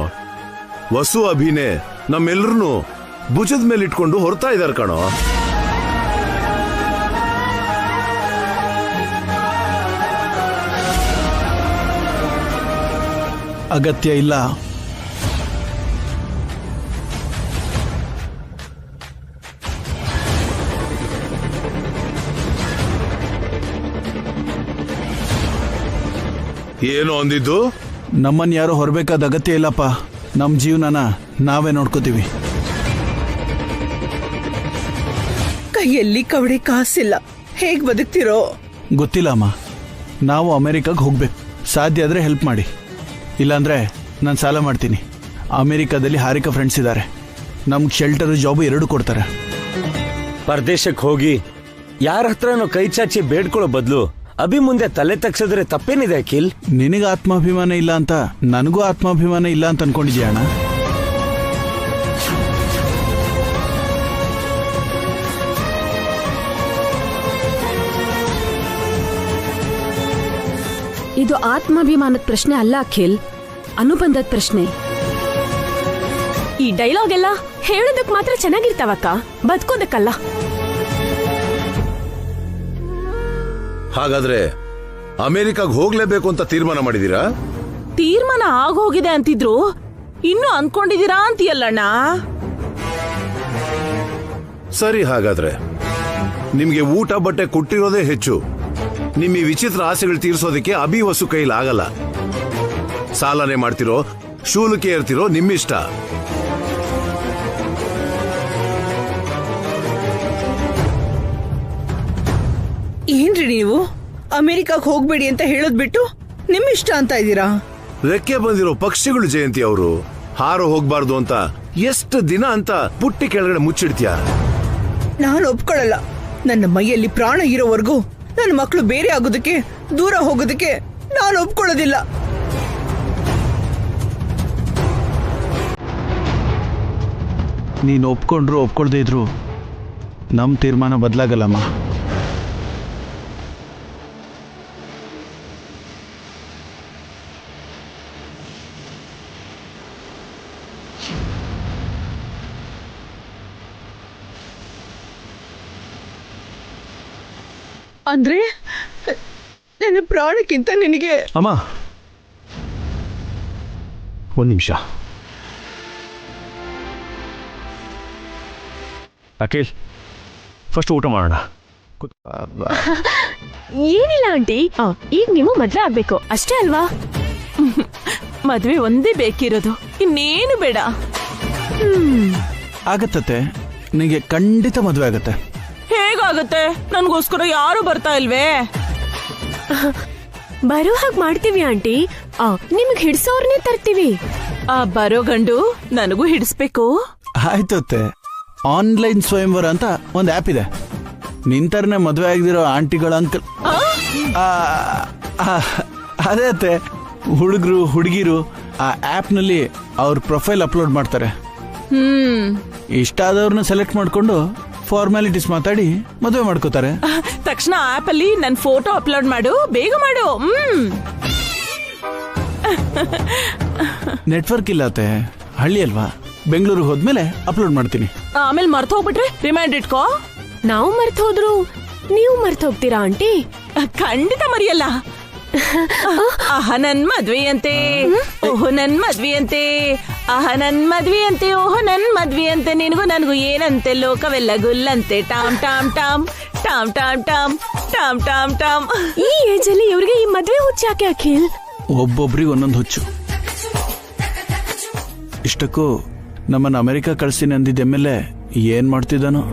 ವಸು ಅಭಿನೇ ನಮ್ಮೆಲ್ಲರೂ ಭುಜದ ಮೇಲೆ ಇಟ್ಕೊಂಡು ಹೊರತಾ ಇದಾರೆ ಕಣೋ. ಅಗತ್ಯ ಇಲ್ಲ. ಏನು ಅಂದಿದ್ದು? ನಮ್ಮನ್ನ ಯಾರು ಹೊರಬೇಕಾದ ಅಗತ್ಯ ಇಲ್ಲಪ್ಪ. ನಮ್ಮ ಜೀವನನ ನಾವೇ ನೋಡ್ಕೋತೀವಿ. ಕೈಯಲ್ಲಿ ಕವಡೆ ಕಾಸಿಲ್ಲ, ಹೇಗ್ ಬದುಕ್ತಿರೋ ಗೊತ್ತಿಲ್ಲ ಅಮ್ಮ. ನಾವು ಅಮೆರಿಕಾಗ್ ಹೋಗ್ಬೇಕು. ಸಾಧ್ಯ ಆದ್ರೆ ಹೆಲ್ಪ್ ಮಾಡಿ, ಇಲ್ಲಾಂದ್ರೆ ನಾನು ಸಾಲ ಮಾಡ್ತೀನಿ. ಅಮೆರಿಕಾದಲ್ಲಿ ಹಾರಿಕಾ ಫ್ರೆಂಡ್ಸ್ ಇದ್ದಾರೆ, ನಮ್ಗೆ ಶೆಲ್ಟರ್ ಜಾಬ್ 2 ಕೊಡ್ತಾರೆ. ಪರದೇಶಕ್ಕೆ ಹೋಗಿ ಯಾರ ಹತ್ರನೋ ಕೈ ಚಾಚಿ ಬೇಡ್ಕೊಳ್ಳೋ ಬದಲು ಅಭಿ ಮುಂದೆ ತಲೆ ತಗ್ಸಿದ್ರೆ ತಪ್ಪೇನಿದೆ ಅಖಿಲ್? ನಿನಗೆ ಆತ್ಮಾಭಿಮಾನ ಇಲ್ಲ ಅಂತ ನನಗೂ ಆತ್ಮಾಭಿಮಾನ ಇಲ್ಲ ಅಂತ ಅನ್ಕೊಂಡಿದ್ಯಾ ಅಣ್ಣ? ಇದು ಆತ್ಮಾಭಿಮಾನದ ಪ್ರಶ್ನೆ ಅಲ್ಲ ಅಖಿಲ್, ಅನುಬಂಧದ ಪ್ರಶ್ನೆ. ಈ ಡೈಲಾಗ್ ಎಲ್ಲ ಹೇಳೋದಕ್ ಮಾತ್ರ ಚೆನ್ನಾಗಿರ್ತಾವಕ್ಕ, ಬದುಕೋದಕ್ಕಲ್ಲ. ಹಾಗಾದ್ರೆ ಅಮೆರಿಕಾಗ್ ಹೋಗ್ಲೇಬೇಕು ಅಂತ ತೀರ್ಮಾನ ಮಾಡಿದೀರಾ? ತೀರ್ಮಾನ ಆಗೋಗಿದೆ ಅಂತಿದ್ರು, ಇನ್ನು ಅನ್ಕೊಂಡಿದೀರಾ ಅಂತೀಯಲ್ಲಣ್ಣ. ಸರಿ, ಹಾಗಾದ್ರೆ ನಿಮ್ಗೆ ಊಟ ಬಟ್ಟೆ ಕೊಟ್ಟಿರೋದೇ ಹೆಚ್ಚು. ನಿಮ್ ಈ ವಿಚಿತ್ರ ಆಸೆಗಳು ತೀರಿಸೋದಕ್ಕೆ ಅಭಿ ವಸು ಕೈಲಾಗಲ್ಲ. ಸಾಲನೆ ಮಾಡ್ತಿರೋ, ಶೂಲಕ್ಕೆ ಏರ್ತಿರೋ ನಿಮ್ಮಿಷ್ಟ. ಏನ್ರಿ ನೀವು ಅಮೆರಿಕಾಗ್ ಹೋಗ್ಬೇಡಿ ಅಂತ ಹೇಳೋದ್ ಬಿಟ್ಟು ನಿಮ್ಮಿಷ್ಟ ಅಂತ ಇದ್ದೀರಾ? ರೆಕ್ಕೆ ಬಂದಿರೋ ಪಕ್ಷಿಗಳು ಜಯಂತಿ ಅವರು ಹಾರು ಹೋಗ್ಬಾರ್ದು ಅಂತ ಎಷ್ಟು ದಿನ ಅಂತ ಪುಟ್ಟಿ ಕೆಳಗಡೆ ಮುಚ್ಚಿಡ್ತೀಯ? ನಾನು ಒಪ್ಕೊಳ್ಳಲ್ಲ. ನನ್ನ ಮೈಯಲ್ಲಿ ಪ್ರಾಣ ಇರೋವರೆಗೂ ನನ್ನ ಮಕ್ಕಳು ಬೇರೆ ಆಗೋದಕ್ಕೆ, ದೂರ ಹೋಗೋದಕ್ಕೆ ನಾನು ಒಪ್ಕೊಳ್ಳೋದಿಲ್ಲ. ನೀನು ಒಪ್ಕೊಂಡ್ರು ಒಪ್ಕೊಳ್ದೇ ಇದ್ರು ನಮ್ಮ ತೀರ್ಮಾನ ಬದಲಾಗಲ್ಲಮ್ಮ. ಅಂದ್ರೆ ನನ್ನ ಪ್ರಾಣಕ್ಕಿಂತ ನಿನಗೆ. ಅಮ್ಮ ಒಂದು ನಿಮಿಷ. ಅಖಿಲ್, ಫಸ್ಟ್ ಊಟ ಮಾಡೋಣ. ಏನಿಲ್ಲ ಆಂಟಿ, ಈಗ ನೀವು ಮದ್ವೆ ಆಗ್ಬೇಕು ಅಷ್ಟೇ ಅಲ್ವಾ? ಮದ್ವೆ ಒಂದೇ ಬೇಕಿರೋದು, ಇನ್ನೇನು ಬೇಡ. ಆಗತ್ತೆ, ನಿನಗೆ ಖಂಡಿತ ಮದುವೆ ಆಗತ್ತೆ. ಹೇಗಾಗತ್ತೆ? ನನ್ಗೋಸ್ಕರ ಯಾರು ಬರ್ತಾ ಇಲ್ವೇ? ಬರೋ ಹಾಗೆ ಮಾಡ್ತೀವಿ ಆಂಟಿ, ನಿಮ್ಗೆ ಹಿಡ್ಸೋರ್ನೇ ತರ್ತೀವಿ. ಆ ಬರೋ ಗಂಡು ನನಗೂ ಹಿಡಿಸ್ಬೇಕು. ಆಯ್ತತ್ತೆ, ಆನ್ಲೈನ್ ಸ್ವಯಂವರ ಅಂತ ಒಂದು ಆ್ಯಪ್ ಇದೆ. ನಿಂತರನೇ ಮದುವೆ ಆಗದಿರೋ ಆಂಟಿಗಳ ಅಂಕಲ್, ಅದೇ ಅತ್ತೆ, ಹುಡುಗರು ಹುಡುಗಿರು ಆ ಆ್ಯಪ್ನಲ್ಲಿ ಅವ್ರ ಪ್ರೊಫೈಲ್ ಅಪ್ಲೋಡ್ ಮಾಡ್ತಾರೆ. ಇಷ್ಟ ಆದವ್ರನ್ನ ಸೆಲೆಕ್ಟ್ ಮಾಡ್ಕೊಂಡು ಫಾರ್ಮಾಲಿಟೀಸ್ ಮಾತಾಡಿ ಮದುವೆ ಮಾಡ್ಕೋತಾರೆ. ತಕ್ಷಣ ಆಪ್ ಅಲ್ಲಿ ನನ್ ಫೋಟೋ ಅಪ್ಲೋಡ್ ಮಾಡು, ಬೇಗ ಮಾಡು. ನೆಟ್ವರ್ಕ್ ಇಲ್ಲ ಅತ್ತೆ, ಹಳ್ಳಿ ಅಲ್ವಾ, ಬೆಂಗಳೂರಿಗೆ ಹೋದ್ಮೇಲೆ ಅಪ್ಲೋಡ್ ಮಾಡ್ತೀನಿ. ಆಮೇಲೆ ಮರ್ತು ಹೋಗ್ಬಿಟ್ರೆ ರಿಮೈಂಡ್ ಇಟ್ಕೋ. ನಾವು ಮರ್ತು ಹೋದ್ರು ನೀವು ಮರ್ತು ಹೋಗ್ತೀರಾ ಆಂಟಿ? ಖಂಡಿತ ಮರಿಯಲ್ಲ. ಆಹ ನನ್ ಮದ್ವೆಯಂತೆ, ಓಹೋ ನನ್ ಮದ್ವೆಯಂತೆ, ಆಹ ನನ್ ಮದ್ವೆಯಂತೆ, ಓಹೋ ನನ್ ಮದ್ವೆಯಂತೆ, ನಿನಗೂ ನನಗೂ ಏನಂತೆ, ಲೋಕವೆಲ್ಲ ಗುಲ್ಲಂತೆ, ಟಾಮ್ ಟಾಮ್ ಟಾಮ್ ಟಾಮ್ ಟಾಮ್ ಟಾಮ್ ಟಾಮ್ ಟಾಮ್ ಟಾಮ್. ಈ ಏಜ್ ಅಲ್ಲಿ ಇವ್ರಿಗೆ ಈ ಮದ್ವೆ ಹುಚ್ಚು ಯಾಕೆ ಅಖಿಲ್? ಒಬ್ಬೊಬ್ರಿಗೆ ಒಂದೊಂದು ಹುಚ್ಚು. ಇಷ್ಟಕ್ಕೂ ನಮ್ಮನ್ನ ಅಮೆರಿಕ ಕಳಿಸ್ತೀನಿ ಅಂದಿದ್ದ ಮೇಲೆ ಏನ್ ಮಾಡ್ತಿದ್ದಾನೋ.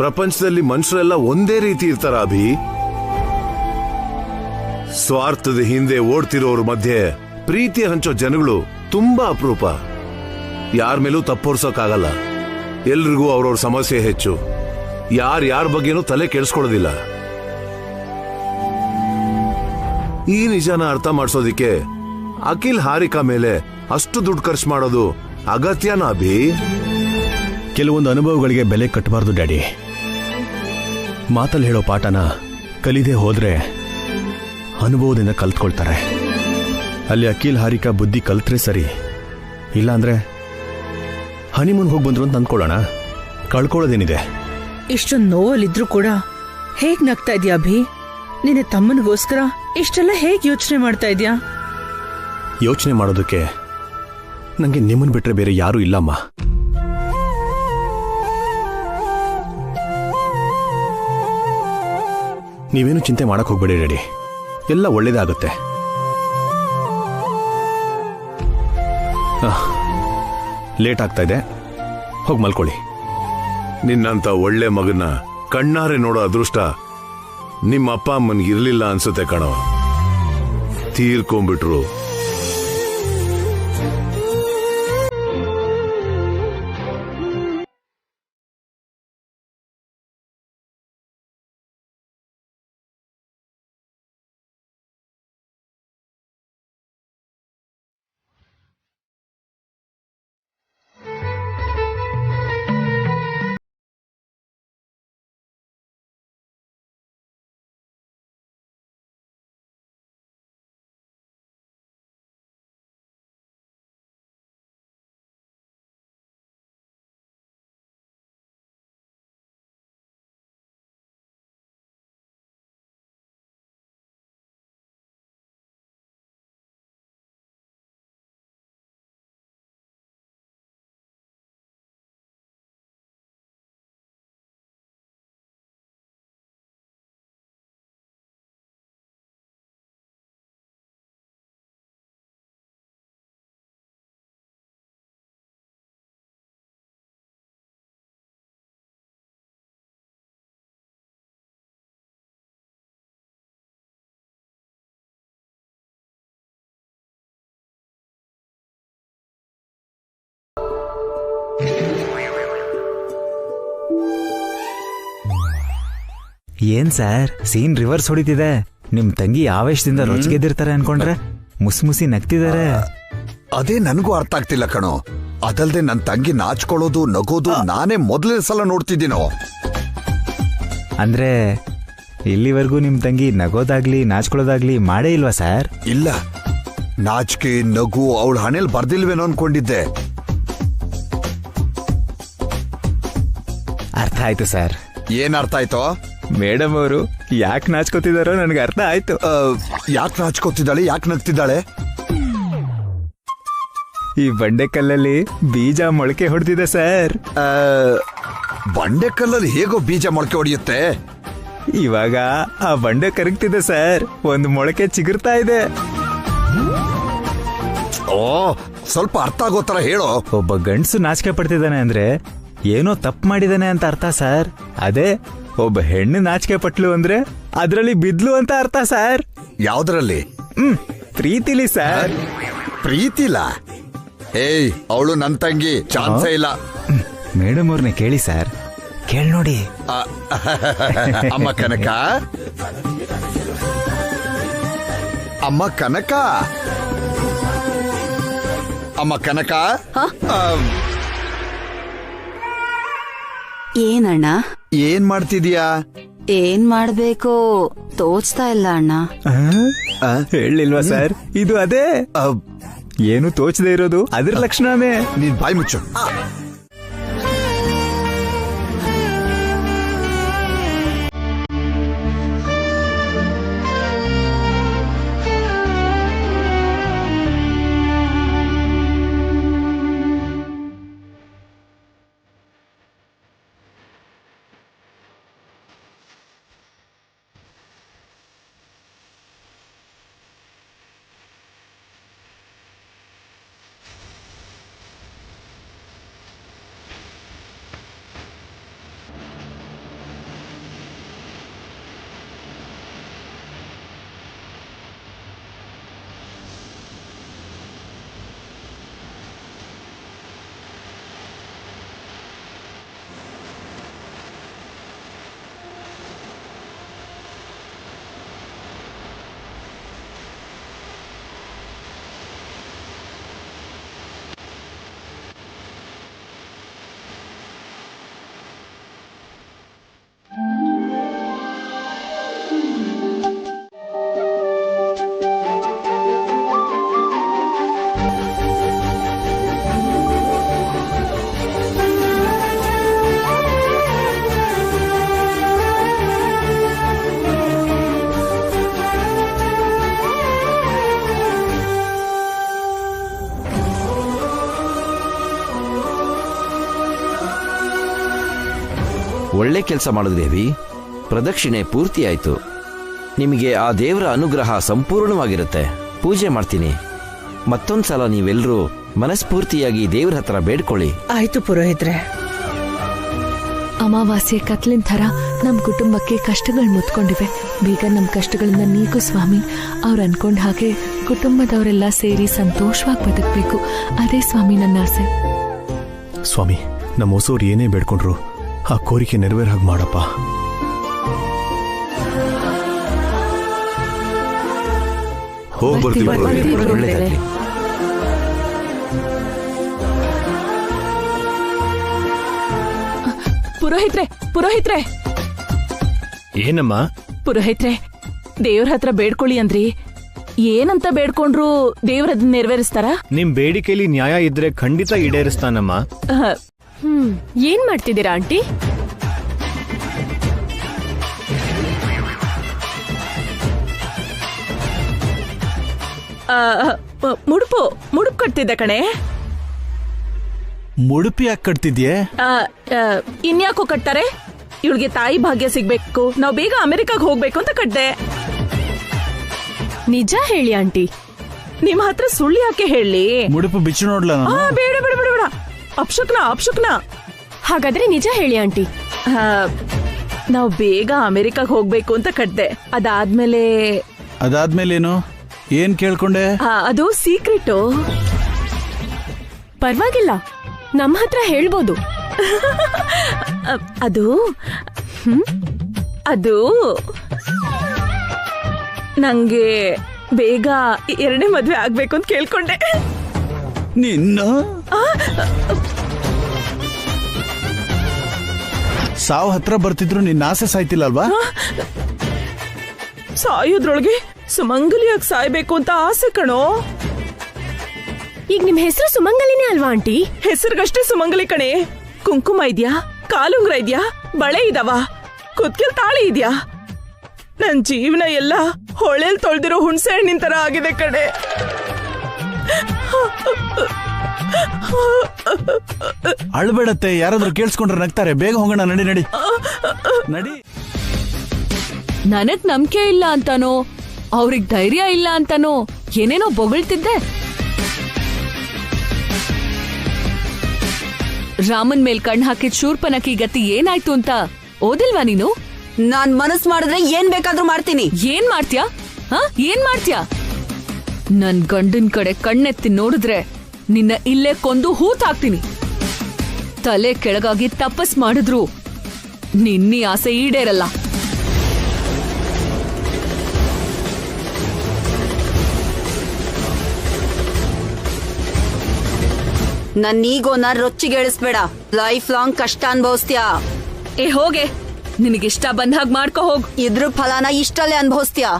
ಪ್ರಪಂಚದಲ್ಲಿ ಮನುಷ್ಯರೆಲ್ಲ ಒಂದೇ ರೀತಿ ಇರ್ತಾರ ಅಭಿ? ಸ್ವಾರ್ಥದ ಹಿಂದೆ ಓಡ್ತಿರೋರ ಮಧ್ಯೆ ಪ್ರೀತಿ ಹಂಚೋ ಜನಗಳು ತುಂಬಾ ಅಪರೂಪ. ಯಾರ ಮೇಲೂ ತಪ್ಪೋರ್ಸೋಕ್ಕಾಗಲ್ಲ. ಎಲ್ರಿಗೂ ಅವ್ರವ್ರ ಸಮಸ್ಯೆ ಹೆಚ್ಚು. ಯಾರ ಬಗ್ಗೆನೂ ತಲೆ ಕೆಡಿಸ್ಕೊಳ್ಳೋದಿಲ್ಲ. ಈ ನಿಜಾನ ಅರ್ಥ ಮಾಡಿಸೋದಿಕ್ಕೆ ಅಖಿಲ್ ಹಾರಿಕಾ ಮೇಲೆ ಅಷ್ಟು ದುಡ್ಡು ಖರ್ಚು ಮಾಡೋದು ಅಗತ್ಯನಾ ಅಭಿ? ಕೆಲವೊಂದು ಅನುಭವಗಳಿಗೆ ಬೆಲೆ ಕಟ್ಟಬಾರ್ದು ಡ್ಯಾಡಿ. ಮಾತಲ್ಲಿ ಹೇಳೋ ಪಾಠನ ಕಲಿದೇ ಹೋದ್ರೆ ಅನುಭವದಿಂದ ಕಲ್ತ್ಕೊಳ್ತಾರೆ. ಅಲ್ಲಿ ಅಖಿಲ್ ಹಾರಿಕಾ ಬುದ್ಧಿ ಕಲ್ತ್ರೆ ಸರಿ, ಇಲ್ಲಾಂದ್ರೆ ಹನಿಮೂನ್ ಹೋಗಿ ಬಂದ್ರು ಅಂತ ಅಂದ್ಕೊಳ್ಳೋಣ, ಕಳ್ಕೊಳ್ಳೋದೇನಿದೆ? ಇಷ್ಟೊಂದು ನೋವಲ್ಲಿದ್ರು ಕೂಡ ಹೇಗ್ ನಗ್ತಾ ಇದ್ಯಾ ಅಭಿ? ನಿನ್ನ ತಮ್ಮನಿಗೋಸ್ಕರ ಇಷ್ಟೆಲ್ಲ ಹೇಗ್ ಯೋಚನೆ ಮಾಡ್ತಾ ಇದ್ಯಾ? ಯೋಚನೆ ಮಾಡೋದಕ್ಕೆ ನಂಗೆ ನಿಮ್ಮನ್ ಬಿಟ್ರೆ ಬೇರೆ ಯಾರೂ ಇಲ್ಲಮ್ಮ. ನೀವೇನು ಚಿಂತೆ ಮಾಡಕ್ ಹೋಗ್ಬೇಡಿ ರೆಡಿ, ಎಲ್ಲ ಒಳ್ಳೇದಾಗುತ್ತೆ. ಲೇಟ್ ಆಗ್ತಾ ಇದೆ, ಹೋಗಿ ಮಲ್ಕೊಳ್ಳಿ. ನಿನ್ನಂತ ಒಳ್ಳೆ ಮಗನ ಕಣ್ಣಾರೆ ನೋಡೋ ಅದೃಷ್ಟ ನಿಮ್ಮ ಅಪ್ಪ ಅಮ್ಮನ್ಗಿರ್ಲಿಲ್ಲ ಅನ್ಸುತ್ತೆ ಕಣೋ. ತೀರ್ಕೊಂಡ್ಬಿಟ್ರು. ಏನ್ ಸರ್ ಸೀನ್ ರಿವರ್ಸ್ ಹೊಡಿತಿದೆ. ನಿಮ್ ತಂಗಿ ಆವೇಶದಿಂದ ರೊಚ್ಗೆದ್ದಿರ್ತಾರೆ ಅನ್ಕೊಂಡ್ರೆ ಮುಸಿ ನಗ್ತಿದ್ದಾರೆ. ಅದೇ ನನಗೂ ಅರ್ಥ ಆಗ್ತಿಲ್ಲ ಕಣೋ. ಅದಲ್ದೆ ನನ್ ತಂಗಿ ನಾಚ್ಕೊಳ್ಳೋದು ನಗೋದು ನಾನೇ ಮೊದಲನೇ ಸಲ ನೋಡ್ತಿದ್ದೀನೋ. ಅಂದ್ರೆ ಇಲ್ಲಿವರೆಗೂ ನಿಮ್ ತಂಗಿ ನಗೋದಾಗ್ಲಿ ನಾಚ್ಕೊಳ್ಳೋದಾಗ್ಲಿ ಮಾಡೇ ಇಲ್ವಾ ಸರ್? ಇಲ್ಲ, ನಾಚಿಕೆ ನಗು ಅವಳ ಹಣೆಲ್ ಬರ್ದಿಲ್ವೇನೋ ಅನ್ಕೊಂಡಿದ್ದೆ. ಅರ್ಥ ಆಯ್ತು ಸರ್. ಏನ್ ಅರ್ಥ ಆಯ್ತೋ? ಮೇಡಮ್ ಅವರು ಯಾಕೆ ನಾಚ್ಕೋತಿದಾರೋ ನನಗೆ ಅರ್ಥ ಆಯ್ತು. ಯಾಕೆ ನಾಚ್ಕೋತಿದ್ದಾಳೆ, ಯಾಕೆ ನಗ್ತಿದ್ದಾಳೆ? ಈ ಬಂಡೆಕಲ್ಲಲ್ಲಿ ಬೀಜ ಮೊಳಕೆ ಹೊಡೆದಿದೆ ಸರ್. ಬಂಡೆಕಲ್ಲಲ್ಲಿ ಹೇಗೋ ಬೀಜ ಮೊಳಕೆ ಹೊಡೆಯುತ್ತೆ? ಇವಾಗ ಆ ಬಂಡೆ ಕರಗ್ತಿದೆ ಸರ್, ಒಂದು ಮೊಳಕೆ ಚಿಗುರ್ತಾ ಇದೆ. ಓ, ಸ್ವಲ್ಪ ಅರ್ಥ ಆಗೋ ತರ ಹೇಳೋ. ಒಬ್ಬ ಗಂಡಸು ನಾಚಿಕೆ ಪಡ್ತಿದ್ದಾನೆ ಅಂದ್ರೆ ಏನೋ ತಪ್ಪು ಮಾಡಿದಾನೆ ಅಂತ ಅರ್ಥ ಸರ್. ಅದೇ ಒಬ್ಬ ಹೆಣ್ಣು ನಾಚಿಕೆ ಪಟ್ಲು ಅಂದ್ರೆ ಅದ್ರಲ್ಲಿ ಬಿದ್ಲು ಅಂತ ಅರ್ಥ ಸರ್. ಯಾವ್ದ್ರಲ್ಲಿ? ಪ್ರೀತಿಲಿ ಸರ್. ಪ್ರೀತಿಲ? ಏಯ್, ಅವಳು ನನ್ ತಂಗಿ, ಚಾನ್ಸೇ ಇಲ್ಲ. ಮೇಡಮ್ ಅವ್ರನ್ನ ಕೇಳಿ ಸರ್, ಕೇಳಿ ನೋಡಿ. ಅಮ್ಮ ಕನಕ, ಅಮ್ಮ ಕನಕ, ಅಮ್ಮ ಕನಕ. ಏನಣ್ಣ? ಏನ್ ಮಾಡ್ತಿದೀಯಾ? ಏನ್ ಮಾಡ್ಬೇಕು ತೋಚ್ತಾ ಇಲ್ಲ ಅಣ್ಣ. ಹೇಳಿಲ್ವಾ ಸರ್, ಇದು ಅದೇ. ಏನು ತೋಚದೆ ಇರೋದು ಅದ್ರ ಲಕ್ಷಣನೇ. ನೀನ್ ಬಾಯಿ ಮುಚ್ಚು. ಒಳ್ಳೆ ಕೆಲಸ ಮಾಡಿದ್ರೇವಿ. ಪ್ರದಕ್ಷಿಣೆ ಪೂರ್ತಿ ಆಯ್ತು. ನಿಮಗೆ ಆ ದೇವರ ಅನುಗ್ರಹ ಸಂಪೂರ್ಣವಾಗಿರುತ್ತೆ. ಪೂಜೆ ಮಾಡ್ತೀನಿ. ಮತ್ತೊಂದ್ಸಲ ನೀವೆಲ್ಲರೂ ಮನಸ್ಫೂರ್ತಿಯಾಗಿ ದೇವ್ರ ಹತ್ರ ಬೇಡ್ಕೊಳ್ಳಿ. ಆಯ್ತು ಪುರೋಹಿತ್ರೆ. ಅಮಾವಾಸ್ಯೆ ಕತ್ಲಿನ ಥರ ನಮ್ಮ ಕುಟುಂಬಕ್ಕೆ ಕಷ್ಟಗಳು ಮುತ್ಕೊಂಡಿವೆ. ಬೇಗ ನಮ್ಮ ಕಷ್ಟಗಳನ್ನ ನೀಗು ಸ್ವಾಮಿ. ಅವ್ರು ಅನ್ಕೊಂಡ ಹಾಗೆ ಕುಟುಂಬದವರೆಲ್ಲ ಸೇರಿ ಸಂತೋಷವಾಗಿ ಬದುಕಬೇಕು. ಅದೇ ಸ್ವಾಮಿ ನನ್ನ ಆಸೆ. ಸ್ವಾಮಿ, ನಮ್ಮ ಹೊಸೂರು ಏನೇ ಬೇಡ್ಕೊಂಡ್ರು ಆ ಕೋರಿಕೆ ನೆರವೇರ ಹಾಗೆ ಮಾಡಪ್ಪ. ಹೋಗಿ ಬರ್ತೀವಿ. ಒಳ್ಳೆದಾಗ್ಲಿ. ಪುರೋಹಿತ್ರೆ, ಪುರೋಹಿತ್ರೆ. ಏನಮ್ಮ? ಪುರೋಹಿತ್ರೆ, ದೇವ್ರ ಹತ್ರ ಬೇಡ್ಕೊಳ್ಳಿ ಅಂದ್ರಿ. ಏನಂತ ಬೇಡ್ಕೊಂಡ್ರು ದೇವ್ರದನ್ನ ನೆರವೇರಿಸ್ತಾರ? ನಿಮ್ ಬೇಡಿಕೆಯಲ್ಲಿ ನ್ಯಾಯ ಇದ್ರೆ ಖಂಡಿತ ಈಡೇರಿಸ್ತಾನಮ್ಮ. ಏನ್ ಮಾಡ್ತಿದ್ದೀರಾ ಆಂಟಿ? ಮುಡುಪು ಕಟ್ತಿದ್ದೆ ಕಣೆ. ಮುಡುಪಿ ಯಾಕೆ ಕಟ್ತಿದ್ಯೆ? ಇನ್ಯಾಕೋ ಕಟ್ತಾರೆ? ಇವಳಿಗೆ ತಾಯಿ ಭಾಗ್ಯ ಸಿಗ್ಬೇಕು, ನಾವ್ ಬೇಗ ಅಮೆರಿಕಾಗ್ ಹೋಗ್ಬೇಕು ಅಂತ ಕಟ್ದೆ. ನಿಜ ಹೇಳಿ ಆಂಟಿ. ನಿಮ್ ಹತ್ರ ಸುಳ್ಳು ಯಾಕೆ ಹೇಳಿ? ಮುಡುಪು ಬಿಚ್ಚು ನೋಡ್ಲ? ಬೇಡ ಬೇಡ ಬೇಡ ಬೇಡ, ಅಪ್ಶಕ್ನ. ಹಾಗಾದ್ರೆ ನಿಜ ಹೇಳಿ ಆಂಟಿ. ನಾವ್ ಬೇಗ ಅಮೆರಿಕಾಗ್ ಹೋಗ್ಬೇಕು ಅಂತ ಕಟ್ದೆ. ಅದಾದ್ಮೇಲೇನು? ಏನ್ ಕೇಳ್ಕೊಂಡೆ? ಅದು ಸೀಕ್ರೆಟ್. ಪರವಾಗಿಲ್ಲ, ನಮ್ಮ ಹತ್ರ ಹೇಳ್ಬೋದು. ಅದು ನಂಗೆ ಬೇಗ 2ನೇ ಮದ್ವೆ ಆಗ್ಬೇಕು ಅಂತ ಕೇಳ್ಕೊಂಡೆ. ನಿನ್ನ ಸಾವು ಹತ್ರ ಬರ್ತಿದ್ರು ನಿನ್ನ ಆಸೆ ಸಾಯ್ತಿಲ್ಲ ಅಲ್ವಾ? ಸಾಯೋದ್ರೊಳಗೆ ಸುಮಂಗಲಿಯಾಗಿ ಸಾಯ್ಬೇಕು ಅಂತ ಆಸೆ ಕಣೋ. ಈಗ ನಿಮ್ ಹೆಸರು ಸುಮಂಗಲಿನೇ ಅಲ್ವಾ ಆಂಟಿ? ಹೆಸರಿಗಷ್ಟೇ ಸುಮಂಗಲಿ ಕಣೆ. ಕುಂಕುಮ ಇದ್ಯಾ, ಕಾಲುಂಗ್ರ ಇದ್ಯಾ, ಬಳೆ ಇದಾವ, ಕುತ್ಕೆಲ್ ತಾಳಿ ಇದ್ಯಾ? ನನ್ ಜೀವನ ಎಲ್ಲ ಹೊಳೆಲ್ ತೊಳ್ದಿರೋ ಹುಣಸೆ ಹಣ್ಣಿನ ತರ ಆಗಿದೆ ಕಣೆ. ಅಳ್ಬೇಡತ್ತೆ, ಯಾರಾದ್ರೂ ಕೇಳಿಸ್ಕೊಂಡ್ರೆ ನಗ್ತಾರೆ. ಬೇಗ ಹೋಗೋಣ, ನಡಿ ನಡಿ ನಡಿ. ನನಗ್ ನಂಬಿಕೆ ಇಲ್ಲ ಅಂತಾನೋ, ಅವ್ರಿಗ್ ಧೈರ್ಯ ಇಲ್ಲ ಅಂತಾನೋ ಏನೇನೋ ಬೊಗಳ್ತಿದ್ದೆ. ರಾಮನ್ ಮೇಲ್ ಕಣ್ ಹಾಕಿದ್ ಶೂರ್ಪನಖಿ ಗತಿ ಏನಾಯ್ತು ಅಂತ ಓದಿಲ್ವಾ ನೀನು? ನಾನ್ ಮನಸ್ ಮಾಡಿದ್ರೆ ಏನ್ ಬೇಕಾದ್ರೂ ಮಾಡ್ತೀನಿ. ಏನ್ ಮಾಡ್ತ್ಯಾ? ಏನ್ ಮಾಡ್ತ್ಯಾ? ನನ್ ಗಂಡನ್ ಕಡೆ ಕಣ್ಣೆತ್ತಿ ನೋಡಿದ್ರೆ ನಿನ್ನ ಇಲ್ಲೇ ಕೊಂದು ಹೂತಾಕ್ತೀನಿ. ತಲೆ ಕೆಳಗಾಗಿ ತಪಸ್ ಮಾಡಿದ್ರು ನಿನ್ನೀ ಆಸೆ ಈಡೇರಲ್ಲ. ನನ್ ಈಗೋನ ರೊಚ್ಚಿಗೇಳಿಸ್ಬೇಡ. ಲೈಫ್ ಲಾಂಗ್ ಕಷ್ಟ ಅನ್ಭವಿಸ್ತೀಯಾ. ಹೋಗೆ, ನಿನಗಿಷ್ಟ ಬಂದ ಹಾಗೆ ಮಾಡ್ಕೊ ಹೋಗ್. ಇದ್ರ ಫಲಾನ ಇಷ್ಟಲ್ಲೇ ಅನ್ಭವಿಸ್ತೀಯಾ.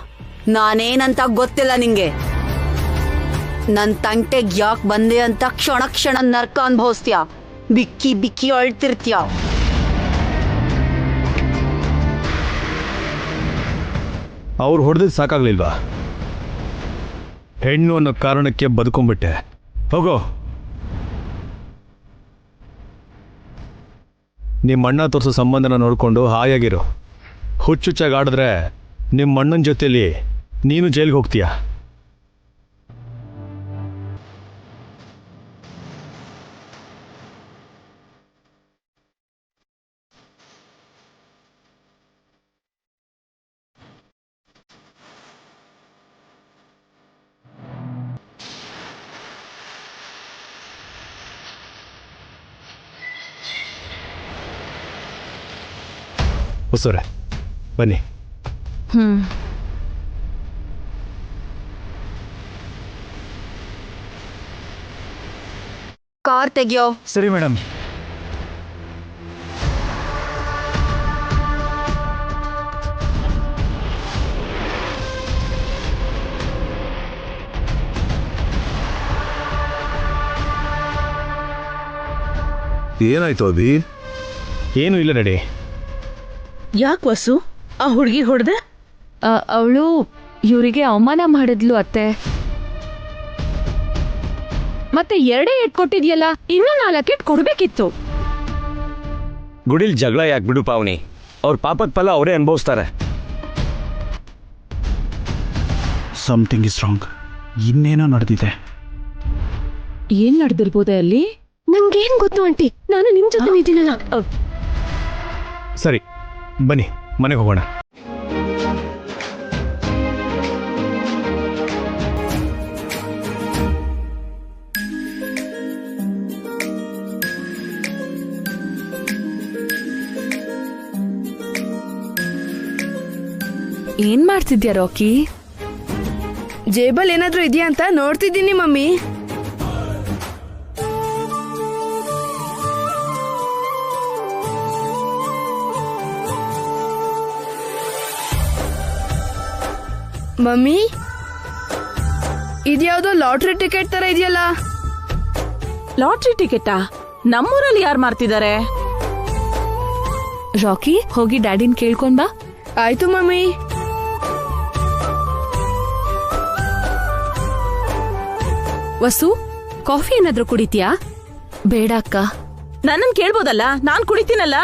ನಾನೇನಂತ ಗೊತ್ತಿಲ್ಲ ನಿಂಗೆ. ನನ್ ತಂಟೆಗ್ ಯಾಕೆ ಬಂದೆ ಅಂತ ಕ್ಷಣ ಕ್ಷಣ ನರ್ಕ ಅನ್ಭವಿಸ್ತೀಯಾ. ಬಿಕ್ಕಿ ಬಿಕ್ಕಿ ಅಳ್ತಿರ್ತೀಯ. ಅವ್ರು ಹೊಡೆದಿದ್ದು ಸಾಕಾಗ್ಲಿಲ್ವಾ? ಹೆಣ್ಣು ಅನ್ನೋ ಕಾರಣಕ್ಕೆ ಬದುಕೊಂಡ್ಬಿಟ್ಟೆ. ಹೋಗೋ. ನಿಮ್ಮ ಅಣ್ಣ ತೋರಿಸೋ ಸಂಬಂಧನ ನೋಡಿಕೊಂಡು ಹಾಯಾಗಿರು. ಹುಚ್ಚುಚ್ಚಾಗಿ ಆಡಿದ್ರೆ ನಿಮ್ಮ ಅಣ್ಣನ ಜೊತೆಲಿ ನೀನು ಜೈಲಿಗೆ ಹೋಗ್ತೀಯ. ಹೊಸರೆ ಬನ್ನಿ. ಕಾರ್ ತೆಗಿಯೋ. ಸರಿ ಮೇಡಮ್. ಏನಾಯ್ತು ಅಭಿ? ಏನು ಇಲ್ಲ, ನಡಿ. ಯಾಕೆ ವಸು ಆ ಹುಡುಗಿ ಹೊಡೆದೆ? ಅವಳು ಇವರಿಗೆ ಅವಮಾನ ಮಾಡಿದ್ಲು ಅತ್ತೆ. ಮತ್ತೆ 2 ಏಟ್ ಕೊಟ್ಟಿದ್ಯಲ್ಲ, ಇನ್ನೂ 4 ಏಟ್ ಕೊಡ್ಬೇಕಿತ್ತು. ಗುಡಿಲ್ ಜಗಳ ಯಾಕೆ ಬಿಡು ಪಾವನಿ, ಅವ್ರ ಪಾಪದ ಫಲ ಅವರೇ ಅನುಭವಿಸ್ತಾರೆ. Something is wrong. ಇನ್ನೇನೋ ನಡೆದಿದೆ. ಏನ್ ನಡೆದಿರ್ಬೋದೆ ಅಲ್ಲಿ? ನಂಗೇನ್ ಗೊತ್ತು ಆಂಟಿ, ನಾನು ನಿಮ್ ಜೊತೆ ಇದ್ದೀನಲ್ಲ. ಸರಿ ಬನ್ನಿ, ಮನೆಗೆ ಹೋಗೋಣ. ಏನ್ ಮಾಡ್ತಿದ್ಯಾ ರಾಕಿ? ಜೇಬಲ್ ಏನಾದ್ರೂ ಇದೆಯಾ ಅಂತ ನೋಡ್ತಿದ್ದೀನಿ ಮಮ್ಮಿ. ಮಮ್ಮಿ, ಇದ್ಯಾವುದೋ ಲಾಟ್ರಿ ಟಿಕೆಟ್ ತರ ಇದೆಯಲ್ಲ. ಲಾಟ್ರಿ ಟಿಕೆಟಾ? ನಮ್ಮೂರಲ್ಲಿ ಯಾರು ಮಾರ್ತಿದ್ದಾರೆ? ರಾಕಿ, ಹೋಗಿ ಡ್ಯಾಡಿನ್ ಕೇಳ್ಕೊಂಡ್ ಬಾ. ಆಯ್ತು ಮಮ್ಮಿ. ವಸು, ಕಾಫಿ ಏನಾದ್ರೂ ಕುಡಿತೀಯಾ? ಬೇಡ ಅಕ್ಕ. ನನ್ನನ್ ಕೇಳ್ಬೋದಲ್ಲ, ನಾನ್ ಕುಡಿತೀನಲ್ಲ.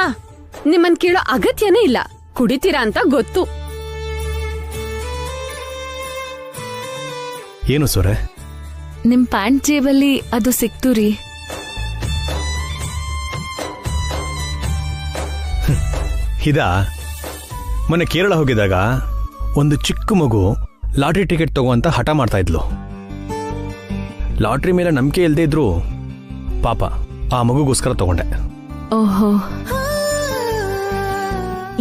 ನಿಮ್ಮನ್ ಕೇಳೋ ಅಗತ್ಯನೇ ಇಲ್ಲ, ಕುಡಿತೀರಾ ಅಂತ ಗೊತ್ತು. ಏನು ಸೊರೆ? ನಿಮ್ ಪ್ಯಾಂಟ್ ಜೇಬಲ್ಲಿ ಅದು ಸಿಕ್ತು ರೀ. ಇದಾ? ಮೊನ್ನೆ ಕೇರಳ ಹೋಗಿದಾಗ ಒಂದು ಚಿಕ್ಕ ಮಗು ಲಾಟ್ರಿ ಟಿಕೆಟ್ ತಗೋಂತ ಹಠ ಮಾಡ್ತಾ ಇದ್ಲು. ಲಾಟ್ರಿ ಮೇಲೆ ನಂಬಿಕೆ ಇಲ್ಲದೆ ಇದ್ರು ಪಾಪ ಆ ಮಗುಗೋಸ್ಕರ ತಗೊಂಡೆ. ಓಹೋ,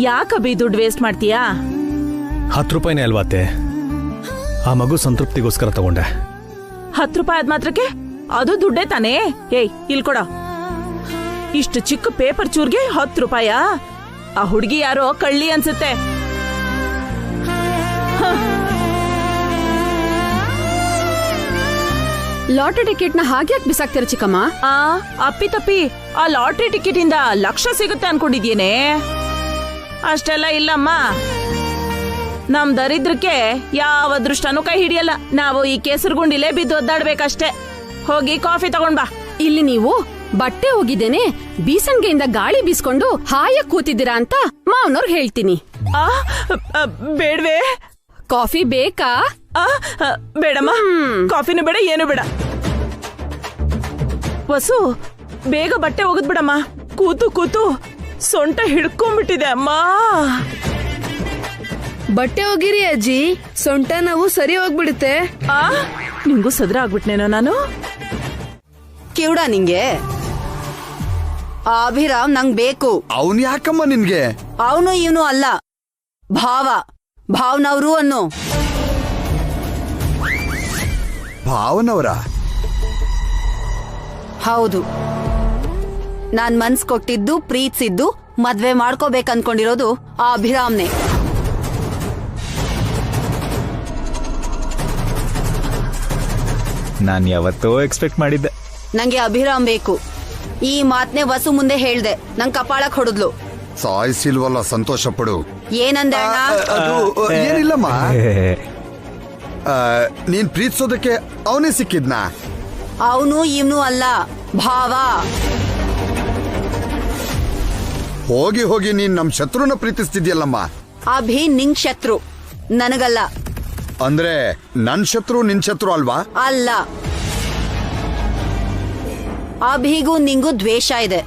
ಯಾಕಬ್ಬಿ ದುಡ್ಡು ವೇಸ್ಟ್ ಮಾಡ್ತೀಯಾ? 10 ರೂಪಾಯಿನೇ ಅಲ್ವಾತೆ? ಆ ಮಗು ಸಂತೃಪ್ತಿಗೋಸ್ಕರ ತಗೊಂಡೆ. 10 ರೂಪಾಯಿ ಆದ ಮಾತ್ರಕ್ಕೆ ಅದು ದುಡ್ಡೇ ತಾನೇ? ಏಯ್, ಇಲ್ ಕೊಡ. ಇಷ್ಟು ಚಿಕ್ಕ ಪೇಪರ್ ಚೂರ್ಗೆ 10 ರೂಪಾಯಾ? ಆ ಹುಡುಗಿ ಯಾರೋ ಕಳ್ಳಿ ಅನ್ಸುತ್ತೆ. ಲಾಟರಿ ಟಿಕೆಟ್ ನ ಹಾಗೆ ಬಿಸಾಕ್ತೀರ ಚಿಕ್ಕಮ್ಮ? ಅಪ್ಪಿ ತಪ್ಪಿ ಆ ಲಾಟ್ರಿ ಟಿಕೆಟ್ ಇಂದ ಲಕ್ಷ ಸಿಗುತ್ತೆ ಅನ್ಕೊಂಡಿದ್ಯೇನೆ? ಅಷ್ಟೆಲ್ಲ ಇಲ್ಲಮ್ಮ. ನಮ್ ದರಿದ್ರಕ್ಕೆ ಯಾವ ಅದೃಷ್ಟನೂ ಕೈ ಹಿಡಿಯಲ್ಲ. ನಾವು ಈ ಕೇಸರಿ ಗುಂಡಿಲೇ ಬಿದ್ದು ಒದ್ದಾಡ್ಬೇಕಷ್ಟೇ. ಹೋಗಿ ಕಾಫಿ ತಗೊಂಡ್ ಬಾ. ಇಲ್ಲಿ ನೀವು ಬಟ್ಟೆ ಹೋಗಿದ್ದೇನೆ ಬೀಸನ್ಗೆಯಿಂದ ಗಾಳಿ ಬೀಸ್ಕೊಂಡು ಹಾಯಾಗಿ ಕೂತಿದ್ದೀರಾ ಅಂತ ಮಾವನವ್ರಿಗೆ ಹೇಳ್ತೀನಿ. ಬೇಡ್ವೆ? ಕಾಫಿ ಬೇಕಾ? ಬೇಡಮ್ಮ, ಕಾಫಿನೂ ಬೇಡ, ಏನು ಬೇಡ. ವಸು, ಬೇಗ ಬಟ್ಟೆ ಹೋಗದ್ ಬಿಡಮ್ಮ. ಕೂತು ಕೂತು ಸೊಂಟ ಹಿಡ್ಕೊಂಡ್ಬಿಟ್ಟಿದೆ ಅಮ್ಮ. ಬಟ್ಟೆ ಹೋಗಿರಿ ಅಜ್ಜಿ, ಸೊಂಟ ನೋವು ಸರಿ ಹೋಗ್ಬಿಡುತ್ತೆ. ನಿಂಗೂ ಸದ್ರ ಆಗ್ಬಿಟ್ನೇನೋ ನಾನು? ಕಿವುಡ ನಿಂಗೆ? ಅಭಿರಾಮ್ ನಂಗ್ ಬೇಕು. ಅವನ್ ಯಾಕಮ್ಮ ನಿನ್ಗೆ? ಅವನು ಇವನು ಅಲ್ಲ, ಭಾವನವ್ರು ಅನ್ನು. ಭಾವನವರ? ಹೌದು. ನಾನ್ ಮನ್ಸ್ ಕೊಟ್ಟಿದ್ದು, ಪ್ರೀತಿಸಿದ್ದು, ಮದ್ವೆ ಮಾಡ್ಕೋಬೇಕನ್ಕೊಂಡಿರೋದು ಆ ಅಭಿರಾಮ್ನೆ. ನಾನ್ ಯಾವತ್ತೋ ಎಕ್ಸ್ಪೆಕ್ಟ್ ಮಾಡಿದ್ದೆ. ನಂಗೆ ಅಭಿರಾಮ್ ಬೇಕು. ಈ ಮಾತ್ನೆ ವಸು ಮುಂದೆ ಹೇಳ್ದೆ, ನಂಗ್ ಕಪಾಳಕ್ ಹೊಡೆದ್ಲು. ಸಾಯಿಸಿಲ್ವಲ್ಲ, ಸಂತೋಷ ಪಡು. ಏನಂದೆ ಅಣ್ಣ? ಅದು ಏನಿಲ್ಲಮ್ಮ. ನೀನ್ ಪ್ರೀತಿಸೋದಕ್ಕೆ ಅವನೇ ಸಿಕ್ಕಿದ್ನಾ? ಅವನು ಇವನು ಅಲ್ಲ, ಭಾವ. ಹೋಗಿ ಹೋಗಿ ನೀನ್ ನಮ್ ಶತ್ರುನ ಪ್ರೀತಿಸ್ತಿದ್ಯಲ್ಲಮ್ಮ. ಅಭಿ ನಿಂಗ್ ಶತ್ರು, ನನಗಲ್ಲ. ಅಂದ್ರೆ ನನ್ ಶತ್ರು ನಿನ್ ಶತ್ರು ಅಲ್ವಾ? ಅಲ್ಲ. ಅಭಿಗೂ ನಿಂಗೂ ದ್ವೇಷ ಇದೆ.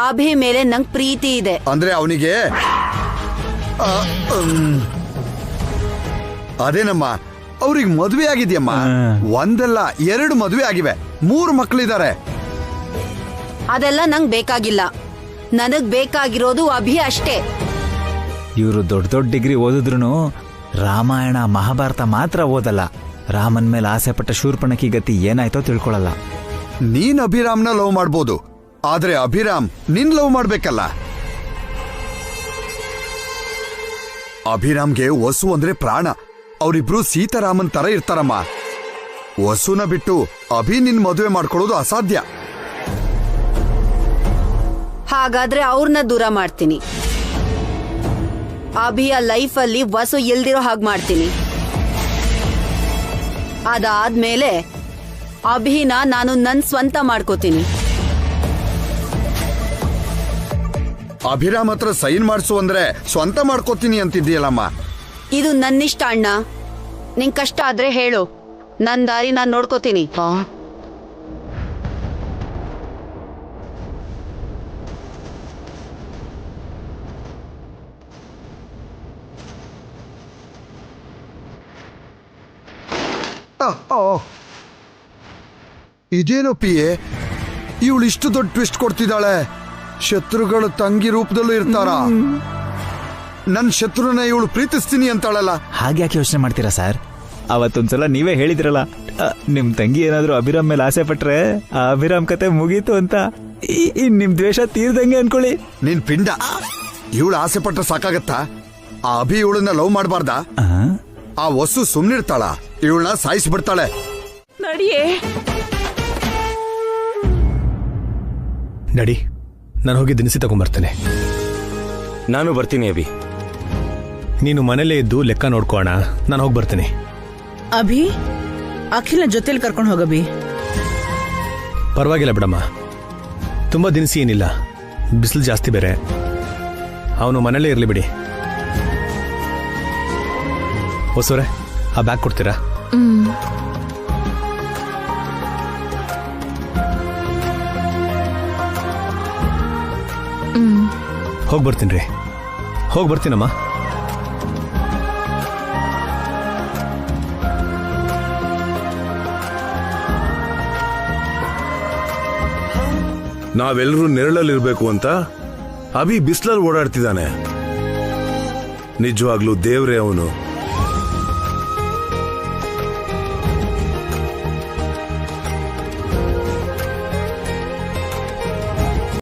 ಅಭಿ ಮೇಲೆ ನಂಗ್ ಪ್ರೀತಿ ಇದೆ. ಅಂದ್ರೆ ಅವನಿಗೆ ಅದೇನಮ್ಮ, ಅವ್ರಿಗೆ ಮದುವೆ ಆಗಿದ್ಯಮ್ಮ. ಒಂದಲ್ಲ 2 ಮದುವೆ ಆಗಿವೆ, 3 ಮಕ್ಕಳಿದ್ದಾರೆ. ಅದೆಲ್ಲ ನಂಗ್ ಬೇಕಾಗಿಲ್ಲ. ನನಗ್ ಬೇಕಾಗಿರೋದು ಅಭಿ ಅಷ್ಟೇ. ಇವರು ದೊಡ್ಡ ದೊಡ್ಡ ಡಿಗ್ರಿ ಓದಿದ್ರು ರಾಮಾಯಣ ಮಹಾಭಾರತ ಮಾತ್ರ ಓದಲ್ಲ. ರಾಮನ್ ಮೇಲೆ ಆಸೆ ಪಟ್ಟ ಶೂರ್ಪಣಕಿ ಗತಿ ಏನಾಯ್ತೋ ತಿಳ್ಕೊಳಲ್ಲ. ನೀನ್ ಅಭಿರಾಮ್ನ ಲವ್ ಮಾಡ್ಬೋದು, ಆದ್ರೆ ಅಭಿರಾಮ್ ನಿನ್ ಲವ್ ಮಾಡ್ಬೇಕಲ್ಲ. ಅಭಿರಾಮ್ಗೆ ವಸು ಅಂದ್ರೆ ಪ್ರಾಣ. ಅವರಿಬ್ರು ಸೀತಾರಾಮನ್ ತರ ಇರ್ತಾರಮ್ಮ. ವಸುನ ಬಿಟ್ಟು ಅಭಿ ನಿನ್ ಮದುವೆ ಮಾಡ್ಕೊಳ್ಳೋದು ಅಸಾಧ್ಯ. ಹಾಗಾದ್ರೆ ಅವ್ರನ್ನ ದೂರ ಮಾಡ್ತೀನಿ. ಅಭಿಯ ಲೈಫಲ್ಲಿ ವಸು ಇಲ್ದಿರೋ ಹಾಗೆ ಮಾಡ್ತೀನಿ. ಅದಾದ್ಮೇಲೆ ಅಭಿನ ನಾನು ನನ್ ಸ್ವಂತ ಮಾಡ್ಕೋತೀನಿ. ಅಭಿರಾಮ್ ಹತ್ರ ಸೈನ್ ಮಾಡಿಸು ಅಂದ್ರೆ ಸ್ವಂತ ಮಾಡ್ಕೋತೀನಿ ಅಂತಿದ್ದೀಯಲ್ಲಮ್ಮ. ಇದು ನನ್ನಿಷ್ಟ ಅಣ್ಣ. ನಿಂಗ್ ಕಷ್ಟ ಆದ್ರೆ ಹೇಳು, ನನ್ ದಾರಿ ನಾನ್ ನೋಡ್ಕೋತೀನಿ. ಇದೇನೋ ಪಿಯೆ, ಇವಳು ಇಷ್ಟು ದೊಡ್ಡ ಟ್ವಿಸ್ಟ್ ಕೊಡ್ತಿದ್ದಾಳೆ. ಶತ್ರುಗಳು ತಂಗಿ ರೂಪದಲ್ಲೂ ಇರ್ತಾರ. ನನ್ ಶತ್ರುನ ಇವಳು ಪ್ರೀತಿಸ್ತೀನಿ ಅಂತಾಳಲ್ಲ. ಹಾಗ್ಯಾಕೆ ಯೋಚನೆ ಮಾಡ್ತೀರಾ ಸರ್? ಅವತ್ತೊಂದ್ಸಲ ನೀವೇ ಹೇಳಿದ್ರಲ್ಲ, ನಿಮ್ ತಂಗಿ ಏನಾದ್ರೂ ಅಭಿರಾಮ್ ಮೇಲೆ ಆಸೆ ಪಟ್ರೆ ಆ ಅಭಿರಾಮ್ ಕತೆ ಮುಗೀತು ಅಂತ. ನಿಮ್ ದ್ವೇಷ ತೀರ್ದಂಗೆ ಅನ್ಕೊಳ್ಳಿ. ನಿನ್ ಪಿಂಡ. ಇವಳು ಆಸೆ ಪಟ್ರೆ ಸಾಕಾಗತ್ತಾ? ಆ ಅಭಿ ಇವಳನ್ನ ಲವ್ ಮಾಡಬಾರ್ದ? ಆ ವಸು ಸುಮ್ನಿರ್ತಾಳ, ಇವಳನ್ನ ಸಾಯಿಸ್ಬಿಡ್ತಾಳೆ. ನಡಿಯೇ. ನಡಿ, ನಾನು ಹೋಗಿ ದಿನಸಿ ತಗೊಂಡ್ಬರ್ತೇನೆ. ನಾನು ಬರ್ತೀನಿ ಅಭಿ. ನೀನು ಮನೇಲೇ ಇದ್ದು ಲೆಕ್ಕ ನೋಡ್ಕೋಣ. ನಾನು ಹೋಗಿ ಬರ್ತೀನಿ. ಅಭಿ, ಅಖಿಲ್ನ ಜೊತೆಲಿ ಕರ್ಕೊಂಡು ಹೋಗಭಿ. ಪರವಾಗಿಲ್ಲ ಬಿಡಮ್ಮ, ತುಂಬ ದಿನಸಿ ಏನಿಲ್ಲ. ಬಿಸಿಲು ಜಾಸ್ತಿ ಬೇರೆ. ಅವನು ಮನೇಲೇ ಇರಲಿ ಬಿಡಿ. ಹೊಸೂರೆ, ಆ ಬ್ಯಾಗ್ ಕೊಡ್ತೀರಾ? ಹೋಗಿ ಬರ್ತೀನಿ ರೀ. ಹೋಗಿ ಬರ್ತೀನಮ್ಮ. ನಾವೆಲ್ಲರೂ ನೆರಳಲ್ಲಿರ್ಬೇಕು ಅಂತ ಅಭಿ ಬಿಸ್ಲಲ್ಲಿ ಓಡಾಡ್ತಿದ್ದಾನೆ. ನಿಜವಾಗ್ಲೂ ದೇವ್ರೆ ಅವನು.